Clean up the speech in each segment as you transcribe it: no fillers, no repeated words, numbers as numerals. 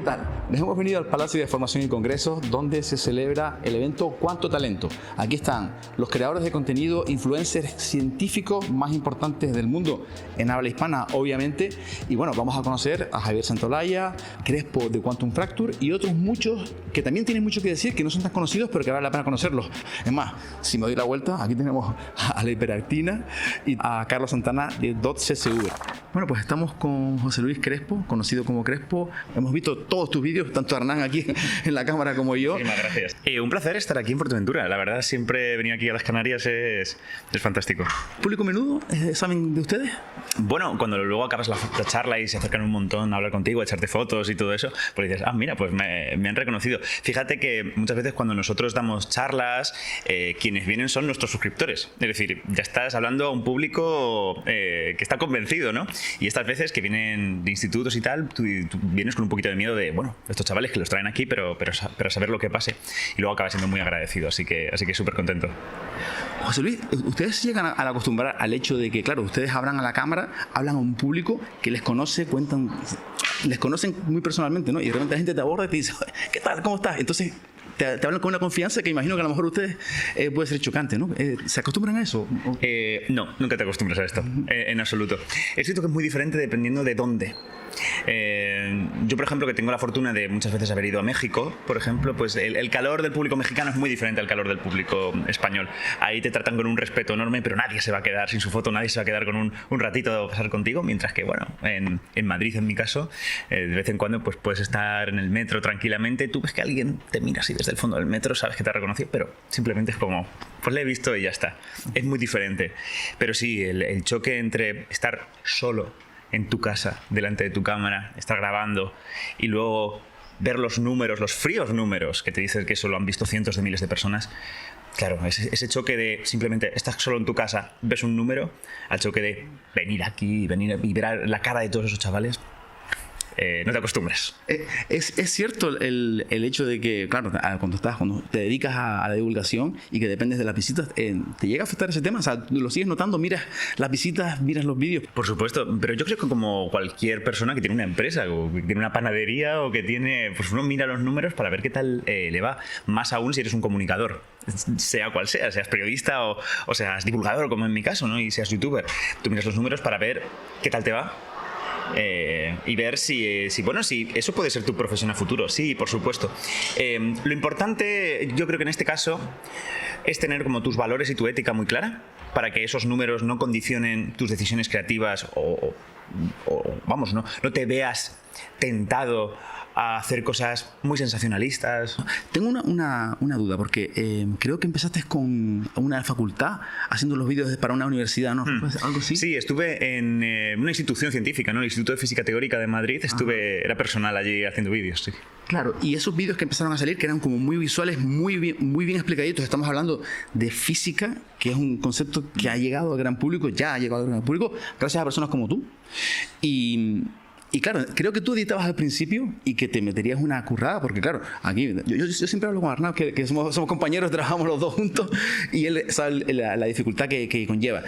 tal? Les hemos venido al Palacio de Formación y Congresos, donde se celebra el evento Cuánto Talento. Aquí están los creadores de contenido, influencers científicos más importantes del mundo, en habla hispana, obviamente. Y bueno, vamos a conocer a Javier Santolaya, Crespo de Quantum Fracture y otros muchos que también tienen mucho que decir, que no son tan conocidos, pero que vale la pena conocerlos. Es más, si me doy la vuelta, aquí tenemos a la Hiperactina y a Carlos Santana de .ccv. Bueno, pues estamos con José Luis Crespo, conocido como Crespo. Hemos visto todos tus vídeos, tanto Hernán aquí en la cámara como yo. Muchísimas gracias. Un placer estar aquí en Fuerteventura. La verdad, siempre venir aquí a las Canarias es fantástico. ¿Público menudo? ¿Saben de ustedes? Bueno, cuando luego acabas la charla y se acercan un montón a hablar contigo, a echarte fotos y todo eso, pues dices, mira, pues me han reconocido. Fíjate que muchas veces cuando nosotros damos charlas, quienes vienen son nuestros suscriptores. Es decir, ya estás hablando a un público que está convencido, ¿no? Y estas veces que vienen de institutos y tal, tú vienes con un poquito de miedo de, bueno, estos chavales que los traen aquí, pero saber lo que pase. Y luego acabas siendo muy agradecido, así que súper contento. José Luis, ¿ustedes llegan a acostumbrar al hecho de que, claro, ustedes hablan a la cámara, hablan a un público que les conoce, les conocen muy personalmente, ¿no? Y de repente la gente te aborda y te dice, ¿qué tal? ¿Cómo estás? Entonces te hablan con una confianza que imagino que a lo mejor ustedes puede ser chocante, ¿no? ¿Se acostumbran a eso? No, nunca te acostumbras a esto, en absoluto. Es cierto que es muy diferente dependiendo de dónde. Yo, por ejemplo, que tengo la fortuna de muchas veces haber ido a México, por ejemplo, pues el calor del público mexicano es muy diferente al calor del público español. Ahí te tratan con un respeto enorme, pero nadie se va a quedar sin su foto, nadie se va a quedar con un ratito a pasar contigo, mientras que, bueno, en Madrid, en mi caso, de vez en cuando pues puedes estar en el metro tranquilamente, tú ves que alguien te mira así desde el fondo del metro, sabes que te ha reconocido, pero simplemente es como, pues le he visto y ya está. Es muy diferente. Pero sí, el choque entre estar solo en tu casa, delante de tu cámara, estar grabando y luego ver los números, los fríos números que te dicen que eso lo han visto cientos de miles de personas. Claro, ese choque de simplemente estás solo en tu casa, ves un número, al choque de venir aquí y ver la cara de todos esos chavales. No te acostumbres. Es cierto el hecho de que, claro, cuando te dedicas a la divulgación y que dependes de las visitas, ¿te llega a afectar ese tema? O sea, ¿lo sigues notando? ¿Miras las visitas? ¿Miras los vídeos? Por supuesto, pero yo creo que como cualquier persona que tiene una empresa o que tiene una panadería o que tiene, pues uno mira los números para ver qué tal le va. Más aún si eres un comunicador, sea cual sea, seas periodista o seas divulgador, como en mi caso, ¿no? Y seas youtuber. Tú miras los números para ver qué tal te va. Y ver si eso puede ser tu profesión a futuro. Sí, por supuesto. Lo importante, yo creo que en este caso, es tener como tus valores y tu ética muy clara para que esos números no condicionen tus decisiones creativas o vamos, no te veas tentado a hacer cosas muy sensacionalistas. Tengo una duda, porque creo que empezaste con una facultad haciendo los vídeos para una universidad, ¿no? ¿Algo así? Sí, estuve en una institución científica, ¿no? El Instituto de Física Teórica de Madrid. Era personal allí haciendo vídeos, sí. Claro, y esos vídeos que empezaron a salir, que eran como muy visuales, muy bien explicaditos. Estamos hablando de física, que es un concepto que ha llegado al gran público, ya ha llegado al gran público, gracias a personas como tú. Y claro, creo que tú editabas al principio y que te meterías una currada, porque claro, aquí yo siempre hablo con Arnau, que somos compañeros, trabajamos los dos juntos, y él sabe la dificultad que conlleva.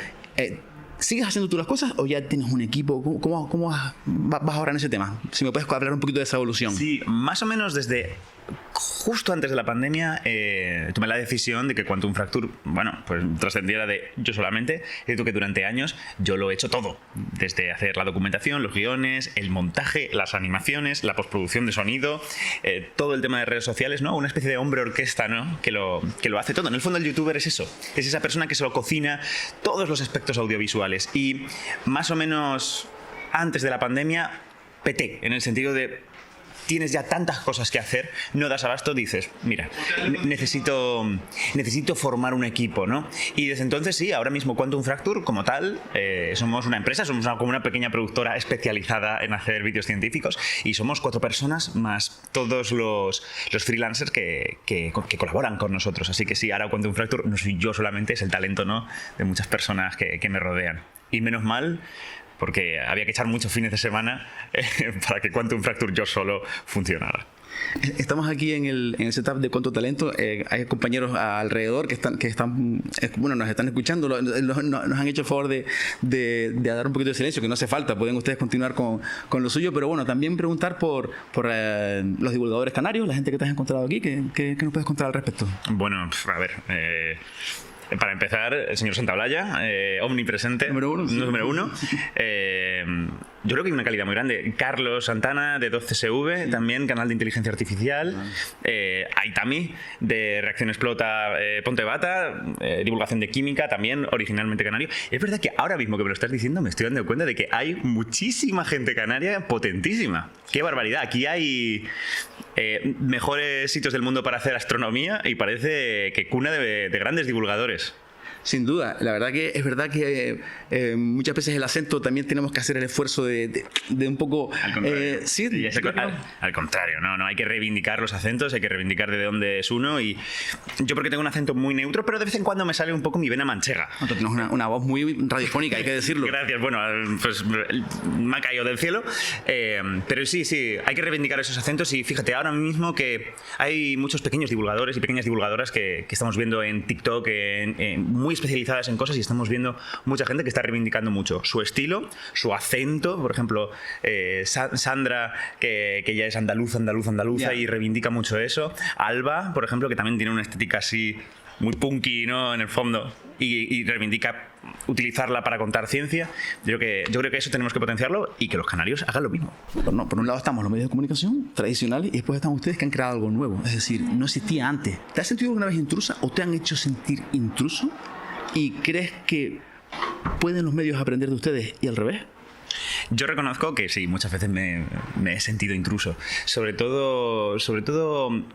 ¿Sigues haciendo tú las cosas o ya tienes un equipo? ¿Cómo vas ahora en ese tema? Si me puedes hablar un poquito de esa evolución. Sí, más o menos desde justo antes de la pandemia tomé la decisión de que Quantum Fracture, bueno, pues trascendiera de yo solamente. Es cierto que durante años yo lo he hecho todo, desde hacer la documentación, los guiones, el montaje, las animaciones, la postproducción de sonido, todo el tema de redes sociales, ¿no? Una especie de hombre orquesta, ¿no? Que lo hace todo. En el fondo el youtuber es eso, es esa persona que se lo cocina todos los aspectos audiovisuales. Y más o menos antes de la pandemia peté, en el sentido de tienes ya tantas cosas que hacer, no das abasto, dices, mira, necesito formar un equipo, ¿no? Y desde entonces sí, ahora mismo Quantum Fracture como tal, somos una empresa, somos como una pequeña productora especializada en hacer vídeos científicos y somos 4 personas más todos los freelancers que colaboran con nosotros. Así que sí, ahora Quantum Fracture no soy yo solamente, es el talento, ¿no?, de muchas personas que me rodean. Y menos mal, porque había que echar muchos fines de semana para que Quantum Fracture yo solo funcionara. Estamos aquí en el setup de Cuánto Talento. Hay compañeros alrededor que están bueno, nos están escuchando. Nos han hecho el favor de dar un poquito de silencio, que no hace falta. Pueden ustedes continuar con lo suyo. Pero bueno, también preguntar por los divulgadores canarios, la gente que te has encontrado aquí. ¿Qué nos puedes contar al respecto? Bueno, a ver... para empezar, el señor Santaolalla, omnipresente, número uno. Yo creo que hay una calidad muy grande. Carlos Santana, de 12SV, también canal de inteligencia artificial. Aitami, de Reacción Explota, Ponte Bata, divulgación de química, también originalmente canario. Es verdad que ahora mismo que me lo estás diciendo me estoy dando cuenta de que hay muchísima gente canaria potentísima. ¡Qué barbaridad! Aquí hay mejores sitios del mundo para hacer astronomía y parece que cuna de grandes divulgadores. Sin duda, la verdad que es verdad que muchas veces el acento también tenemos que hacer el esfuerzo de un poco... Al contrario, sí, al contrario, no, hay que reivindicar los acentos, hay que reivindicar de dónde es uno, y yo porque tengo un acento muy neutro, pero de vez en cuando me sale un poco mi vena manchega. Tú tienes una voz muy radiofónica, hay que decirlo. Gracias, bueno, pues me ha caído del cielo, pero sí, hay que reivindicar esos acentos, y fíjate, ahora mismo que hay muchos pequeños divulgadores y pequeñas divulgadoras que estamos viendo en TikTok, muy especializadas en cosas, y estamos viendo mucha gente que está reivindicando mucho su estilo, su acento. Por ejemplo, Sandra, que ya es andaluza Yeah. y reivindica mucho eso. Alba, por ejemplo, que también tiene una estética así muy punky, ¿no?, en el fondo, y reivindica utilizarla para contar ciencia. Yo creo que eso tenemos que potenciarlo, y que los canarios hagan lo mismo. Por un lado estamos los medios de comunicación tradicionales, y después están ustedes que han creado algo nuevo. Es decir, no existía antes. ¿Te has sentido alguna vez intrusa o te han hecho sentir intruso? ¿Y crees que pueden los medios aprender de ustedes y al revés? Yo reconozco que sí, muchas veces me he sentido intruso. Sobre todo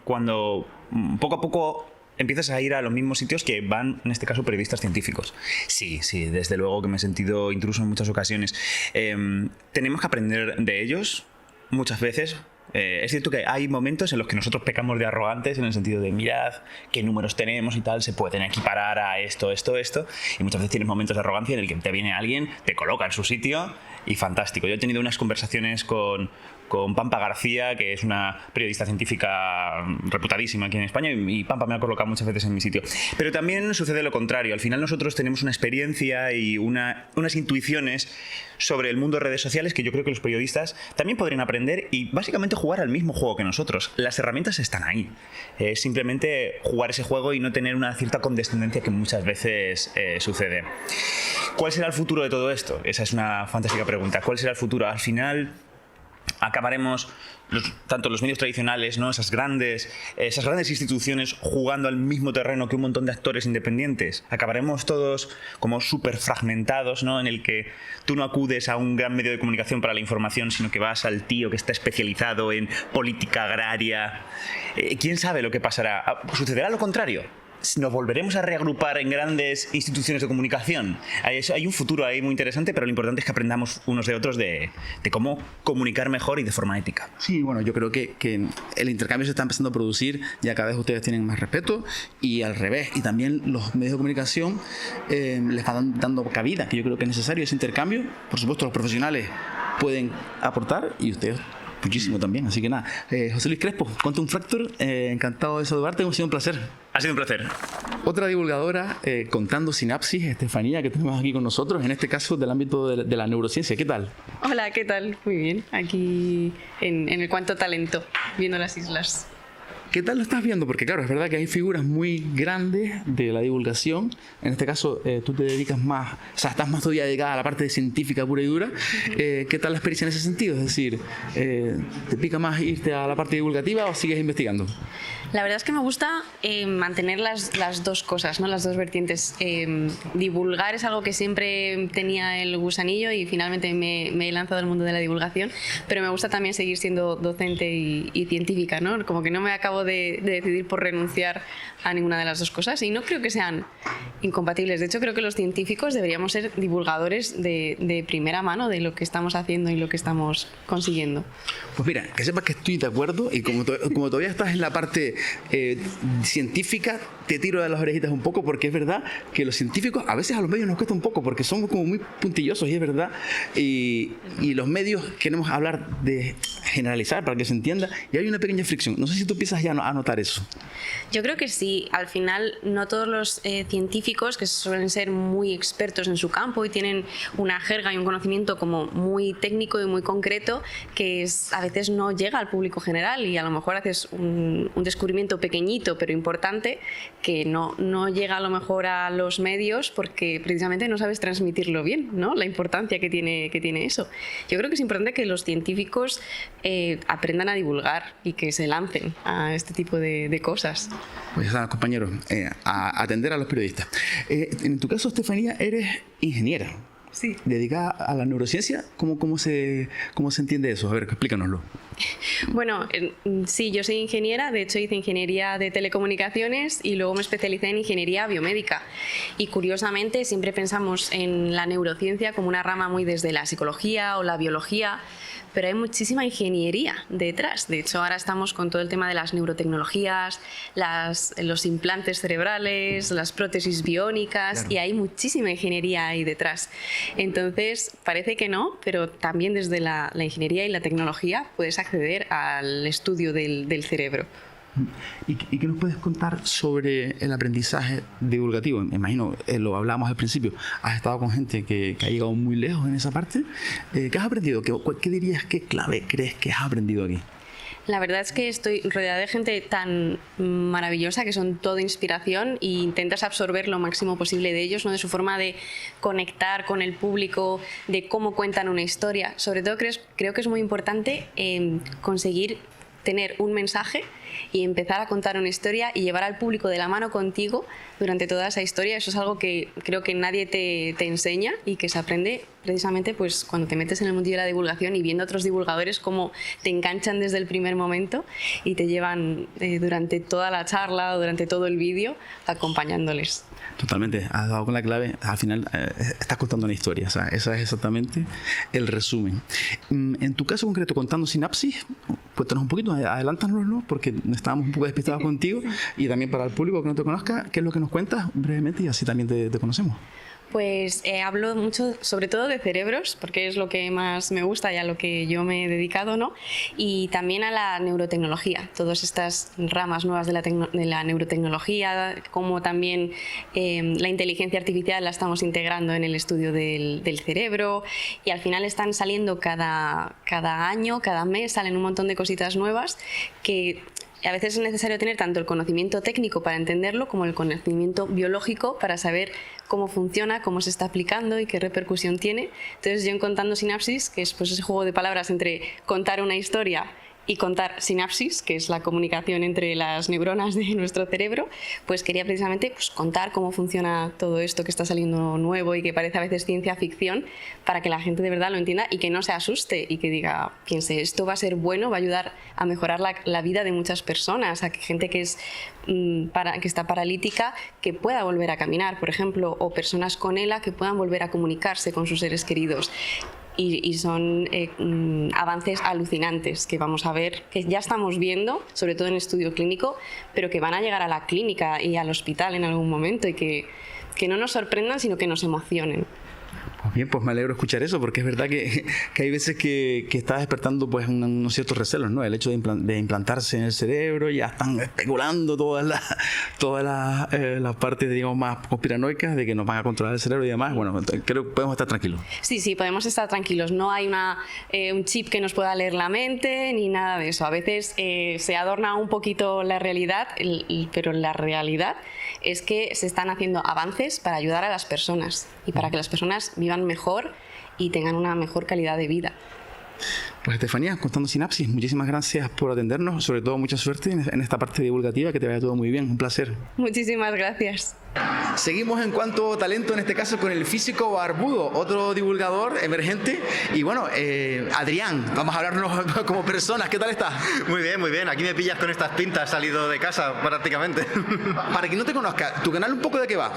cuando poco a poco empiezas a ir a los mismos sitios que van, en este caso, periodistas científicos. Sí, desde luego que me he sentido intruso en muchas ocasiones. Tenemos que aprender de ellos muchas veces. Es cierto que hay momentos en los que nosotros pecamos de arrogantes, en el sentido de mirad qué números tenemos y tal, se pueden equiparar a esto, y muchas veces tienes momentos de arrogancia en el que te viene alguien, te coloca en su sitio, y fantástico. Yo he tenido unas conversaciones con Pampa García, que es una periodista científica reputadísima aquí en España, y Pampa me ha colocado muchas veces en mi sitio. Pero también sucede lo contrario. Al final nosotros tenemos una experiencia y unas intuiciones sobre el mundo de redes sociales que yo creo que los periodistas también podrían aprender, y básicamente jugar al mismo juego que nosotros. Las herramientas están ahí. Simplemente jugar ese juego y no tener una cierta condescendencia que muchas veces sucede. ¿Cuál será el futuro de todo esto? Esa es una fantástica pregunta. ¿Cuál será el futuro? Al final acabaremos tanto los medios tradicionales, ¿no?, esas grandes instituciones jugando al mismo terreno que un montón de actores independientes. Acabaremos todos como súper fragmentados, ¿no?, en el que tú no acudes a un gran medio de comunicación para la información, sino que vas al tío que está especializado en política agraria. ¿Quién sabe lo que pasará? ¿Sucederá lo contrario? ¿Nos volveremos a reagrupar en grandes instituciones de comunicación? Hay un futuro ahí muy interesante, pero lo importante es que aprendamos unos de otros de cómo comunicar mejor y de forma ética. Sí, bueno, yo creo que el intercambio se está empezando a producir, ya cada vez ustedes tienen más respeto, y al revés, y también los medios de comunicación les están dando cabida, que yo creo que es necesario ese intercambio. Por supuesto, los profesionales pueden aportar, y ustedes muchísimo también, así que nada. José Luis Crespo, Quantum Fracture, encantado de saludarte, ha sido un placer. Ha sido un placer. Otra divulgadora, Contando Sinapsis, Estefanía, que tenemos aquí con nosotros, en este caso del ámbito de la neurociencia. ¿Qué tal? Hola, ¿qué tal? Muy bien, aquí en el Cuánto Talento, viendo las islas. ¿Qué tal lo estás viendo? Porque claro, es verdad que hay figuras muy grandes de la divulgación. En este caso, tú te dedicas más, o sea, estás más todavía dedicada a la parte científica pura y dura. ¿Qué tal la experiencia en ese sentido? Es decir, ¿te pica más irte a la parte divulgativa o sigues investigando? La verdad es que me gusta mantener las dos cosas, ¿no?, las dos vertientes. Divulgar es algo que siempre tenía el gusanillo, y finalmente me he lanzado al mundo de la divulgación, pero me gusta también seguir siendo docente y científica, ¿no? Como que no me acabo acabo de decidir por renunciar a ninguna de las dos cosas y no creo que sean incompatibles. De hecho, creo que los científicos deberíamos ser divulgadores de primera mano de lo que estamos haciendo y lo que estamos consiguiendo. Pues mira, que sepas que estoy de acuerdo y como todavía estás en la parte científica, te tiro de las orejitas un poco porque es verdad que los científicos a veces a los medios nos cuesta un poco porque somos como muy puntillosos y es verdad y los medios queremos hablar de generalizar para que se entienda y hay una pequeña fricción. No sé si tú empiezas ya a notar eso. Yo creo que sí. Al final no todos los científicos que suelen ser muy expertos en su campo y tienen una jerga y un conocimiento como muy técnico y muy concreto que a veces no llega al público general y a lo mejor haces un descubrimiento pequeñito pero importante que no llega a lo mejor a los medios porque precisamente no sabes transmitirlo bien, ¿no? La importancia que tiene eso. Yo creo que es importante que los científicos aprendan a divulgar y que se lancen a este tipo de cosas. Pues ya sabes, compañeros, a atender a los periodistas. En tu caso, Estefanía, eres ingeniera. Sí. Dedicada a la neurociencia. ¿Cómo se entiende eso? A ver, explícanoslo. Bueno, sí, yo soy ingeniera, de hecho hice ingeniería de telecomunicaciones y luego me especialicé en ingeniería biomédica. Y curiosamente siempre pensamos en la neurociencia como una rama muy desde la psicología o la biología, pero hay muchísima ingeniería detrás. De hecho, ahora estamos con todo el tema de las neurotecnologías, los implantes cerebrales, las prótesis biónicas, claro. Y hay muchísima ingeniería ahí detrás. Entonces, parece que no, pero también desde la ingeniería y la tecnología puedes acceder al estudio del cerebro. ¿Y qué nos puedes contar sobre el aprendizaje divulgativo? Me imagino, lo hablábamos al principio, has estado con gente que ha llegado muy lejos en esa parte. ¿Qué has aprendido? ¿Qué dirías, qué clave crees que has aprendido aquí? La verdad es que estoy rodeada de gente tan maravillosa que son todo inspiración e intentas absorber lo máximo posible de ellos, ¿no? De su forma de conectar con el público, de cómo cuentan una historia. Sobre todo creo que es muy importante conseguir tener un mensaje y empezar a contar una historia y llevar al público de la mano contigo durante toda esa historia. Eso es algo que creo que nadie te enseña y que se aprende precisamente pues cuando te metes en el mundillo de la divulgación y viendo a otros divulgadores cómo te enganchan desde el primer momento y te llevan durante toda la charla o durante todo el vídeo acompañándoles. Totalmente, has dado con la clave. Al final estás contando una historia, o sea, ese es exactamente el resumen. En tu caso concreto, contando Sinapsis, cuéntanos un poquito, adelántanoslo, porque estábamos un poco despistados contigo y también para el público que no te conozca, ¿qué es lo que nos cuentas brevemente y así también te conocemos? Pues hablo mucho, sobre todo de cerebros, porque es lo que más me gusta y a lo que yo me he dedicado, ¿no? Y también a la neurotecnología, todas estas ramas nuevas de la neurotecnología, como también la inteligencia artificial la estamos integrando en el estudio del cerebro y al final están saliendo cada año, cada mes, salen un montón de cositas nuevas que a veces es necesario tener tanto el conocimiento técnico para entenderlo como el conocimiento biológico para saber cómo funciona, cómo se está aplicando y qué repercusión tiene. Entonces yo en Contando Sinapsis, que es pues ese juego de palabras entre contar una historia y contar sinapsis, que es la comunicación entre las neuronas de nuestro cerebro, pues quería precisamente pues, contar cómo funciona todo esto que está saliendo nuevo y que parece a veces ciencia ficción, para que la gente de verdad lo entienda y que no se asuste y que diga, piense, esto va a ser bueno, va a ayudar a mejorar la vida de muchas personas, a que gente que está paralítica que pueda volver a caminar, por ejemplo, o personas con ELA que puedan volver a comunicarse con sus seres queridos. Y son avances alucinantes que vamos a ver, que ya estamos viendo, sobre todo en estudio clínico, pero que van a llegar a la clínica y al hospital en algún momento y que no nos sorprendan, sino que nos emocionen. Pues bien, pues me alegro escuchar eso, porque es verdad que hay veces que está despertando pues unos ciertos recelos, ¿no? El hecho de implantarse en el cerebro, ya están especulando todas las partes, digamos, más conspiranoicas de que nos van a controlar el cerebro y demás. Bueno, creo que podemos estar tranquilos. Sí, podemos estar tranquilos. No hay un chip que nos pueda leer la mente ni nada de eso. A veces se adorna un poquito la realidad, pero la realidad es que se están haciendo avances para ayudar a las personas y para que las personas vivan mejor y tengan una mejor calidad de vida. Pues Estefanía, Contando Sinapsis, muchísimas gracias por atendernos, sobre todo mucha suerte en esta parte divulgativa, que te vaya todo muy bien, un placer. Muchísimas gracias. Seguimos en cuanto a talento, en este caso con el físico barbudo, otro divulgador emergente. Y bueno, Adrián, vamos a hablarnos como personas, ¿qué tal estás? Muy bien, aquí me pillas con estas pintas, salido de casa prácticamente. Para quien no te conozca, ¿tu canal un poco de qué va?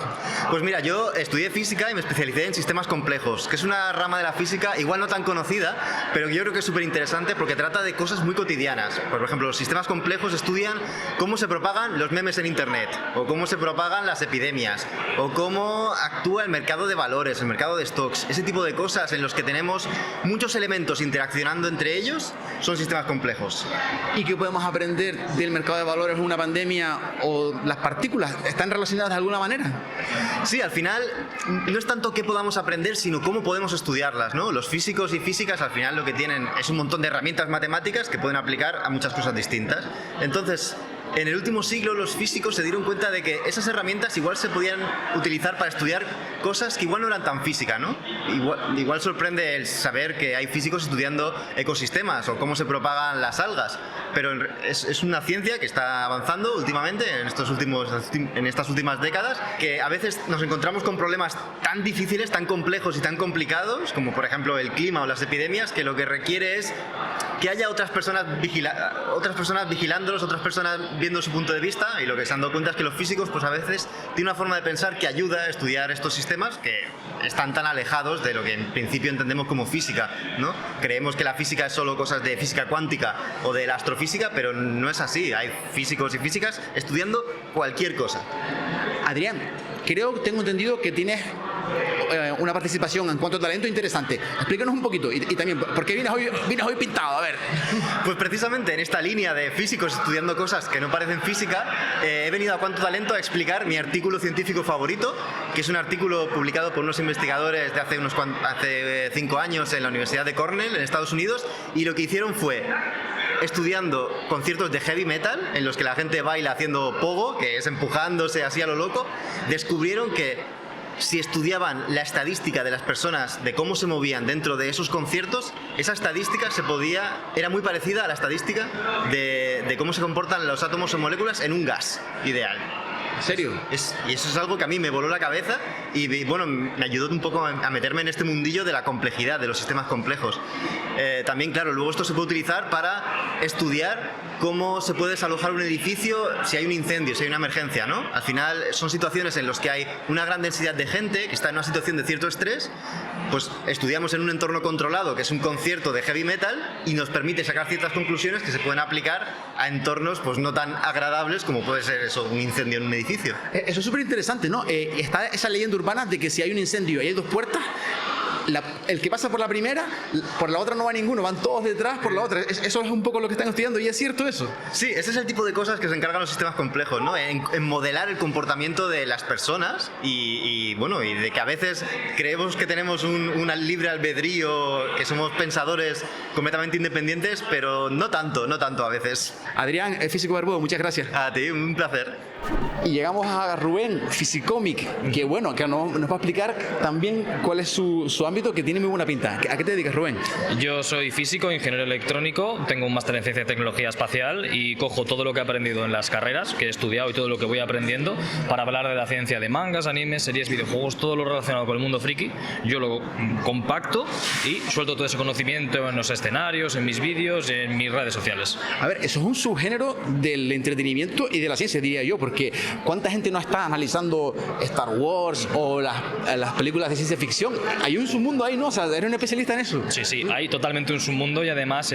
Pues mira, yo estudié física y me especialicé en sistemas complejos, que es una rama de la física igual no tan conocida, pero que yo creo que es súper interesante porque trata de cosas muy cotidianas. Por ejemplo, los sistemas complejos estudian cómo se propagan los memes en internet, o cómo se propagan las epidemias, o cómo actúa el mercado de valores, el mercado de stocks. Ese tipo de cosas en los que tenemos muchos elementos interaccionando entre ellos son sistemas complejos. ¿Y qué podemos aprender del mercado de valores en una pandemia, o las partículas están relacionadas de alguna manera? Sí, al final no es tanto qué podamos aprender, sino cómo podemos estudiarlas, ¿no? Los físicos y físicas al final lo que tienen es un montón de herramientas matemáticas que pueden aplicar a muchas cosas distintas. Entonces, en el último siglo los físicos se dieron cuenta de que esas herramientas igual se podían utilizar para estudiar cosas que igual no eran tan físicas, ¿no? Igual sorprende el saber que hay físicos estudiando ecosistemas o cómo se propagan las algas, pero es una ciencia que está avanzando últimamente en estas últimas décadas, que a veces nos encontramos con problemas tan difíciles, tan complejos y tan complicados, como por ejemplo el clima o las epidemias, que lo que requiere es que haya otras personas vigilándolos, otras personas viendo su punto de vista, y lo que se han dado cuenta es que los físicos pues a veces tienen una forma de pensar que ayuda a estudiar estos sistemas que están tan alejados de lo que en principio entendemos como física, ¿no? Creemos que la física es solo cosas de física cuántica o de la astrofísica, pero no es así. Hay físicos y físicas estudiando cualquier cosa. Adrián, tengo entendido que tienes una participación en cuanto a talento interesante. Explícanos un poquito, y también, ¿por qué vienes hoy pintado? A ver. Pues precisamente en esta línea de físicos estudiando cosas que no parecen física, he venido a Cuánto Talento a explicar mi artículo científico favorito, que es un artículo publicado por unos investigadores de hace 5 años en la Universidad de Cornell, en Estados Unidos, y lo que hicieron fue, estudiando conciertos de heavy metal en los que la gente baila haciendo pogo, que es empujándose así a lo loco, descubrieron que si estudiaban la estadística de las personas, de cómo se movían dentro de esos conciertos, esa estadística era muy parecida a la estadística de cómo se comportan los átomos o moléculas en un gas ideal. ¿En serio? Y eso es algo que a mí me voló la cabeza y bueno, me ayudó un poco a meterme en este mundillo de la complejidad, de los sistemas complejos. También, claro, luego esto se puede utilizar para estudiar cómo se puede desalojar un edificio si hay un incendio, si hay una emergencia, ¿no? Al final son situaciones en las que hay una gran densidad de gente que está en una situación de cierto estrés, pues estudiamos en un entorno controlado, que es un concierto de heavy metal, y nos permite sacar ciertas conclusiones que se pueden aplicar a entornos pues no tan agradables como puede ser eso, un incendio en un edificio. Eso es súper interesante, ¿no? Está esa leyenda urbana de que si hay un incendio y hay 2 puertas, el que pasa por la primera, por la otra no va ninguno, van todos detrás por la otra. Eso es un poco lo que están estudiando, ¿y es cierto eso? Sí, ese es el tipo de cosas que se encargan los sistemas complejos, ¿no? En modelar el comportamiento de las personas y de que a veces creemos que tenemos un libre albedrío, que somos pensadores completamente independientes, pero no tanto a veces. Adrián, el físico barbudo, muchas gracias. A ti, un placer. Y llegamos a Rubén, Fisicómic, que bueno, que nos va a explicar también cuál es su ámbito, que tiene muy buena pinta. ¿A qué te dedicas, Rubén? Yo soy físico, ingeniero electrónico, tengo un máster en ciencia y tecnología espacial y cojo todo lo que he aprendido en las carreras, que he estudiado, y todo lo que voy aprendiendo para hablar de la ciencia de mangas, animes, series, videojuegos, todo lo relacionado con el mundo friki. Yo lo compacto y suelto todo ese conocimiento en los escenarios, en mis vídeos, en mis redes sociales. A ver, eso es un subgénero del entretenimiento y de la ciencia, diría yo, porque ¿cuánta gente no está analizando Star Wars o las películas de ciencia ficción? Hay un submundo ahí, ¿no? O sea, eres un especialista en eso. Sí, hay totalmente un submundo, y además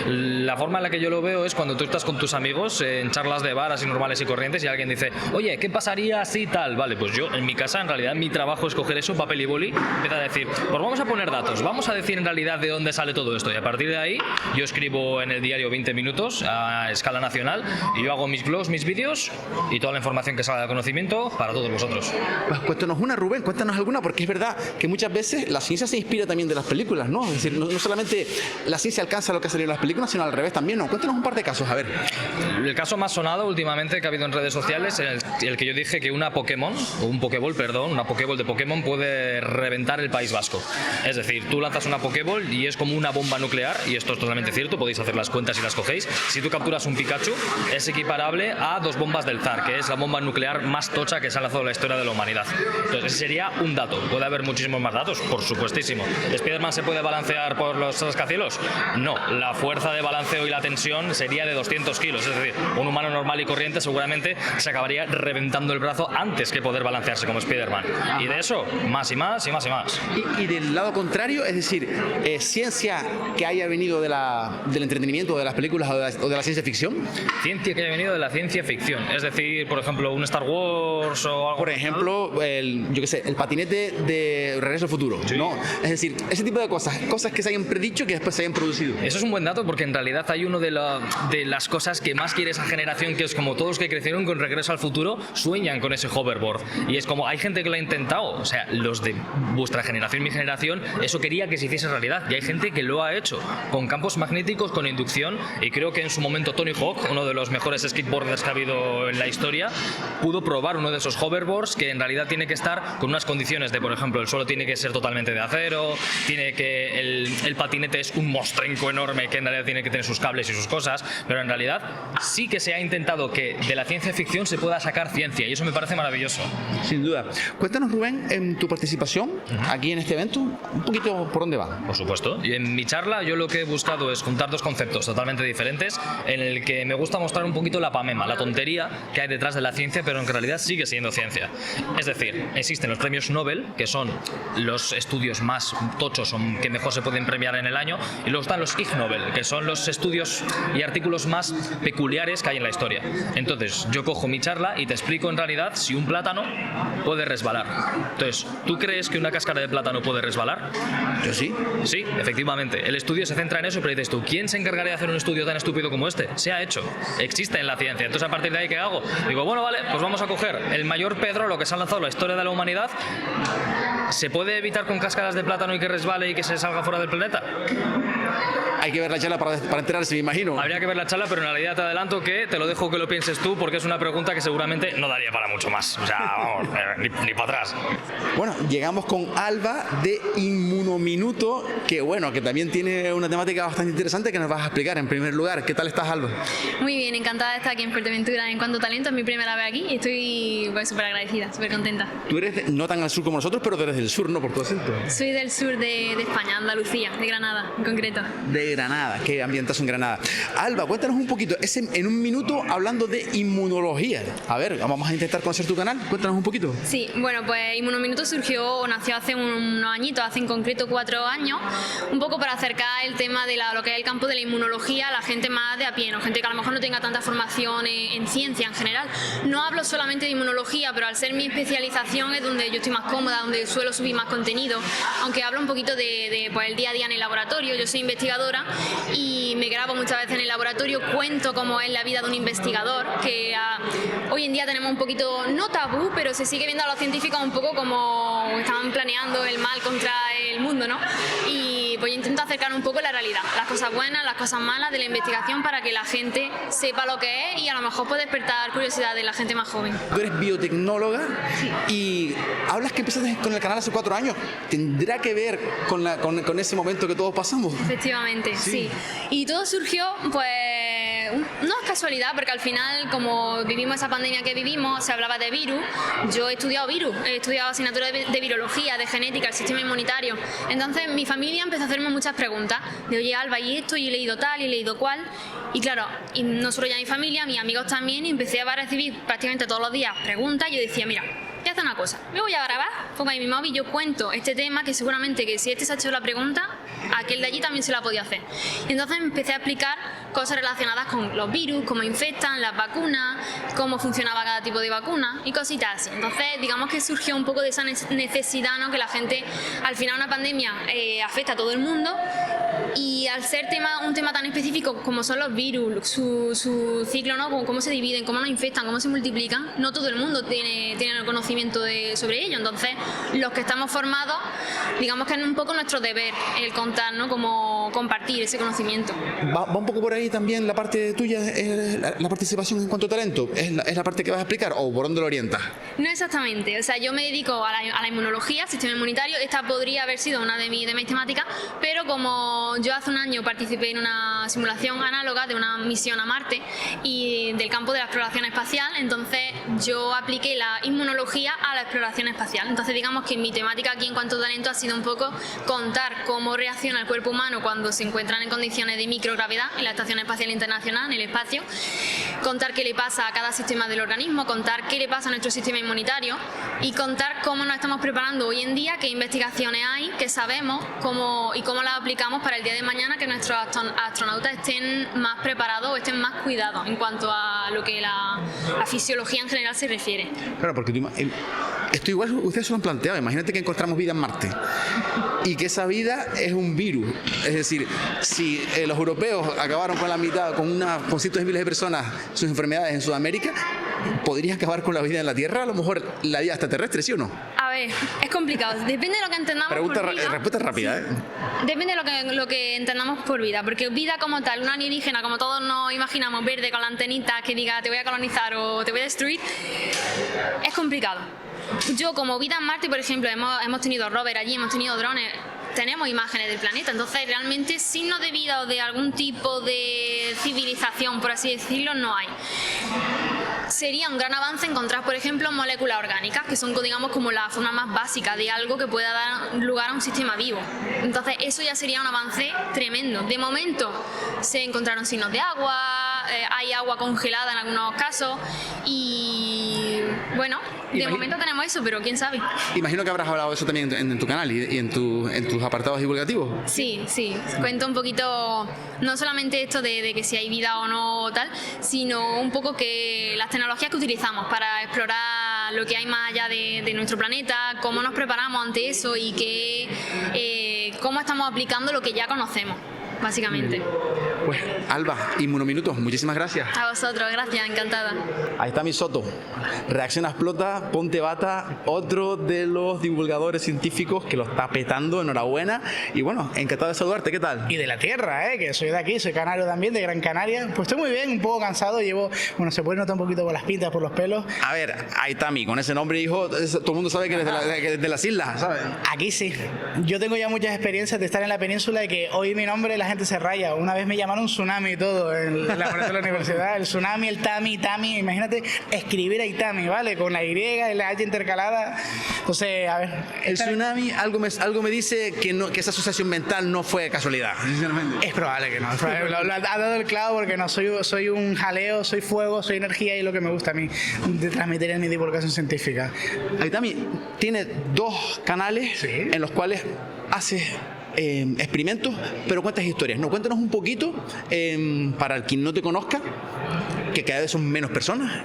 la forma en la que yo lo veo es cuando tú estás con tus amigos en charlas de bar así normales y corrientes y alguien dice, oye, ¿qué pasaría si tal? Vale, pues yo en mi casa, en realidad, mi trabajo es coger eso, papel y boli, empezar a decir, pues vamos a poner datos, vamos a decir en realidad de dónde sale todo esto, y a partir de ahí yo escribo en el diario 20 minutos a escala nacional y yo hago mis blogs, mis vídeos y y toda la información que salga de conocimiento para todos vosotros. Pues cuéntanos una, Rubén, cuéntanos alguna, porque es verdad que muchas veces la ciencia se inspira también de las películas, ¿no? Es decir, no solamente la ciencia alcanza lo que ha salido en las películas, sino al revés también, ¿no? Cuéntanos un par de casos, a ver. El caso más sonado últimamente que ha habido en redes sociales es el que yo dije que una Pokémon, o un Pokéball, perdón, una Pokéball de Pokémon puede reventar el País Vasco. Es decir, tú lanzas una Pokéball y es como una bomba nuclear, y esto es totalmente cierto, podéis hacer las cuentas y las cogéis. Si tú capturas un Pikachu, es equiparable a 2 bombas del Zar, que es la bomba nuclear más tocha que se ha lanzado en la historia de la humanidad. Entonces, ese sería un dato. Puede haber muchísimos más datos, por supuestísimo. ¿Spiderman se puede balancear por los rascacielos? No. La fuerza de balanceo y la tensión sería de 200 kilos. Es decir, un humano normal y corriente seguramente se acabaría reventando el brazo antes que poder balancearse como Spiderman. Y de eso, más y más y más y más. Y del lado contrario, es decir, ciencia que haya venido del entretenimiento, de las películas o de la ciencia ficción. Ciencia que haya venido de la ciencia ficción. Es decir, por ejemplo, un Star Wars o algo. Por ejemplo, el patinete de Regreso al Futuro, sí. ¿no? Es decir, ese tipo de cosas que se hayan predicho que después se hayan producido. Eso es un buen dato porque en realidad hay uno de las cosas que más quiere esa generación, que es como todos que crecieron con Regreso al Futuro sueñan con ese hoverboard. Y es como, hay gente que lo ha intentado, o sea, los de vuestra generación, mi generación, eso quería que se hiciese realidad. Y hay gente que lo ha hecho con campos magnéticos, con inducción, y creo que en su momento Tony Hawk, uno de los mejores skateboarders que ha habido en la historia, pudo probar uno de esos hoverboards que en realidad tiene que estar con unas condiciones de, por ejemplo, el suelo tiene que ser totalmente de acero, tiene que el patinete es un mostrenco enorme que en realidad tiene que tener sus cables y sus cosas, pero en realidad sí que se ha intentado que de la ciencia ficción se pueda sacar ciencia, y eso me parece maravilloso. Sin duda. Cuéntanos, Rubén, en tu participación aquí en este evento, un poquito por dónde va. Por supuesto. Y en mi charla yo lo que he buscado es juntar 2 conceptos totalmente diferentes, en el que me gusta mostrar un poquito la pamema, la tontería que hay detrás de la ciencia, pero en realidad sigue siendo ciencia. Es decir, existen los premios Nobel, que son los estudios más tochos o que mejor se pueden premiar en el año, y luego están los Ig Nobel, que son los estudios y artículos más peculiares que hay en la historia. Entonces, yo cojo mi charla y te explico en realidad si un plátano puede resbalar. Entonces, ¿tú crees que una cáscara de plátano puede resbalar? Yo sí. Sí, efectivamente. El estudio se centra en eso, pero dices tú, ¿quién se encargaría de hacer un estudio tan estúpido como este? Se ha hecho. Existe en la ciencia. Entonces, a partir de ahí, ¿qué hago? Digo, bueno, vale, pues vamos a coger el mayor petróleo que se ha lanzado en la historia de la humanidad. ¿Se puede evitar con cáscaras de plátano y que resbale y que se salga fuera del planeta? Hay que ver la charla para enterarse, me imagino. Habría que ver la charla, pero en realidad te adelanto que te lo dejo que lo pienses tú, porque es una pregunta que seguramente no daría para mucho más. O sea, vamos, ni para atrás. Bueno, llegamos con Alba de Inmunominuto, que bueno, que también tiene una temática bastante interesante que nos vas a explicar. En primer lugar, ¿qué tal estás, Alba? Muy bien, encantada de estar aquí en Fuerteventura en Cuanto Talento. Es mi primera vez aquí y estoy pues, súper agradecida, súper contenta. Tú eres no tan al sur como nosotros, pero tú eres del sur, ¿no? Por tu acento. Soy del sur de España, Andalucía, de Granada en concreto. De Granada, qué ambientazo en Granada. Alba, cuéntanos un poquito, en un minuto hablando de inmunología. A ver, vamos a intentar conocer tu canal, cuéntanos un poquito. Sí, bueno, pues Inmunominuto nació hace unos añitos, hace en concreto 4 años, un poco para acercar el tema de lo que es el campo de la inmunología a la gente más de a pie, ¿no? Gente que a lo mejor no tenga tanta formación en ciencia en general. No hablo solamente de inmunología, pero al ser mi especialización es donde yo estoy más cómoda, donde suelo subir más contenido, aunque hablo un poquito de pues, el día a día en el laboratorio. Yo soy investigadora y me grabo muchas veces en el laboratorio, cuento cómo es la vida de un investigador, que hoy en día tenemos un poquito, no tabú, pero se sigue viendo a los científicos un poco como están planeando el mal contra el mundo, ¿no? Y pues yo intento acercar un poco la realidad, las cosas buenas, las cosas malas de la investigación para que la gente sepa lo que es y a lo mejor puede despertar curiosidad de la gente más joven. Tú eres biotecnóloga y hablas que empezaste con el canal hace 4 años. ¿Tendrá que ver con ese momento que todos pasamos? Efectivamente, sí. Y todo surgió, pues, no es casualidad, porque al final, como vivimos esa pandemia que vivimos, se hablaba de virus. Yo he estudiado virus, he estudiado asignatura de virología, de genética, el sistema inmunitario. Entonces, mi familia empezó a hacerme muchas preguntas. De, oye, Alba, y esto, y he leído tal, y he leído cual. Y claro, y no solo ya mi familia, mis amigos también, y empecé a recibir prácticamente todos los días preguntas. Y yo decía, mira, voy a hacer una cosa, me voy a grabar, pongo ahí mi móvil, yo cuento este tema que seguramente que si este se ha hecho la pregunta, aquel de allí también se la podía hacer. Y entonces empecé a explicar cosas relacionadas con los virus, cómo infectan, las vacunas, cómo funcionaba cada tipo de vacuna y cositas así. Entonces, digamos que surgió un poco de esa necesidad, ¿no? Que la gente, al final una pandemia afecta a todo el mundo Y al ser un tema tan específico como son los virus, su ciclo, ¿no? Cómo se dividen, cómo nos infectan, cómo se multiplican, no todo el mundo tiene el conocimiento sobre ello. Entonces, los que estamos formados, digamos que es un poco nuestro deber el contar, ¿no? Como compartir ese conocimiento. Va un poco por ahí también la parte tuya, la participación en cuanto a talento. ¿Es la parte que vas a explicar o por dónde lo orientas? No exactamente, o sea, yo me dedico a la inmunología, sistema inmunitario. Esta podría haber sido una de mis temáticas, pero como yo hace un año participé en una simulación análoga de una misión a Marte y del campo de la exploración espacial, entonces yo apliqué la inmunología a la exploración espacial. Entonces digamos que mi temática aquí en cuanto a talento ha sido un poco contar cómo reacciona el cuerpo humano cuando se encuentran en condiciones de microgravedad en la Estación Espacial Internacional, en el espacio, contar qué le pasa a cada sistema del organismo, contar qué le pasa a nuestro sistema inmunitario y contar cómo nos estamos preparando hoy en día, qué investigaciones hay, qué sabemos y cómo las aplicamos para el día de mañana, que nuestros astronautas estén más preparados o estén más cuidados en cuanto a lo que la fisiología en general se refiere. Claro, porque esto igual ustedes se lo han planteado. Imagínate que encontramos vida en Marte y que esa vida es un virus. Es decir, si los europeos acabaron con la mitad, con cientos de miles de personas, sus enfermedades en Sudamérica, ¿podrías acabar con la vida en la Tierra? A lo mejor la vida extraterrestre, ¿sí o no? A ver, es complicado. Depende de lo que entendamos por vida. Respuesta rápida, ¿eh? Depende de lo que entendamos por vida, porque vida como tal, una alienígena, como todos nos imaginamos, verde con la antenita que diga te voy a colonizar o te voy a destruir, es complicado. Yo como vida en Marte, por ejemplo, hemos tenido rover allí, hemos tenido drones, tenemos imágenes del planeta, entonces realmente signos de vida o de algún tipo de civilización, por así decirlo, no hay. Sería un gran avance encontrar, por ejemplo, moléculas orgánicas, que son, digamos, como la forma más básica de algo que pueda dar lugar a un sistema vivo. Entonces, eso ya sería un avance tremendo. De momento, se encontraron signos de agua, hay agua congelada en algunos casos y, bueno, de momento tenemos eso, pero quién sabe. Imagino que habrás hablado de eso también en tu canal y en tus apartados divulgativos. Sí, cuento un poquito, no solamente esto de que si hay vida o no tal, sino un poco que las tecnologías que utilizamos para explorar lo que hay más allá de nuestro planeta, cómo nos preparamos ante eso y cómo estamos aplicando lo que ya conocemos, básicamente. Pues, Alba, Inmunominutos, muchísimas gracias. A vosotros, gracias, encantada. Ahí está mi Soto. Reacciona, explota, ponte bata, otro de los divulgadores científicos que lo está petando, enhorabuena. Y bueno, encantado de saludarte, ¿qué tal? Y de la tierra, que soy de aquí, soy canario también, de Gran Canaria. Pues estoy muy bien, un poco cansado, se puede notar un poquito por las pintas, por los pelos. A ver, ahí está mi, con ese nombre, hijo, todo el mundo sabe que eres de las islas, ¿sabes? Aquí sí. Yo tengo ya muchas experiencias de estar en la península y que oí mi nombre y la gente se raya. Una vez me llamaron tsunami y todo en la laboratorio de la universidad. El tsunami, el Tami, imagínate escribir ahí Tami, ¿vale? Con la Y y la H intercalada. Entonces, a ver. El tsunami, algo me dice que esa asociación mental no fue casualidad, sinceramente. Es probable que no. Lo ha dado el clavo porque no soy un jaleo, soy fuego, soy energía y lo que me gusta a mí de transmitir en mi divulgación científica. Aitami tiene 2 canales en los cuales hace experimentos, pero cuentas historias. No, cuéntanos un poquito para el quien no te conozca, que cada vez son menos personas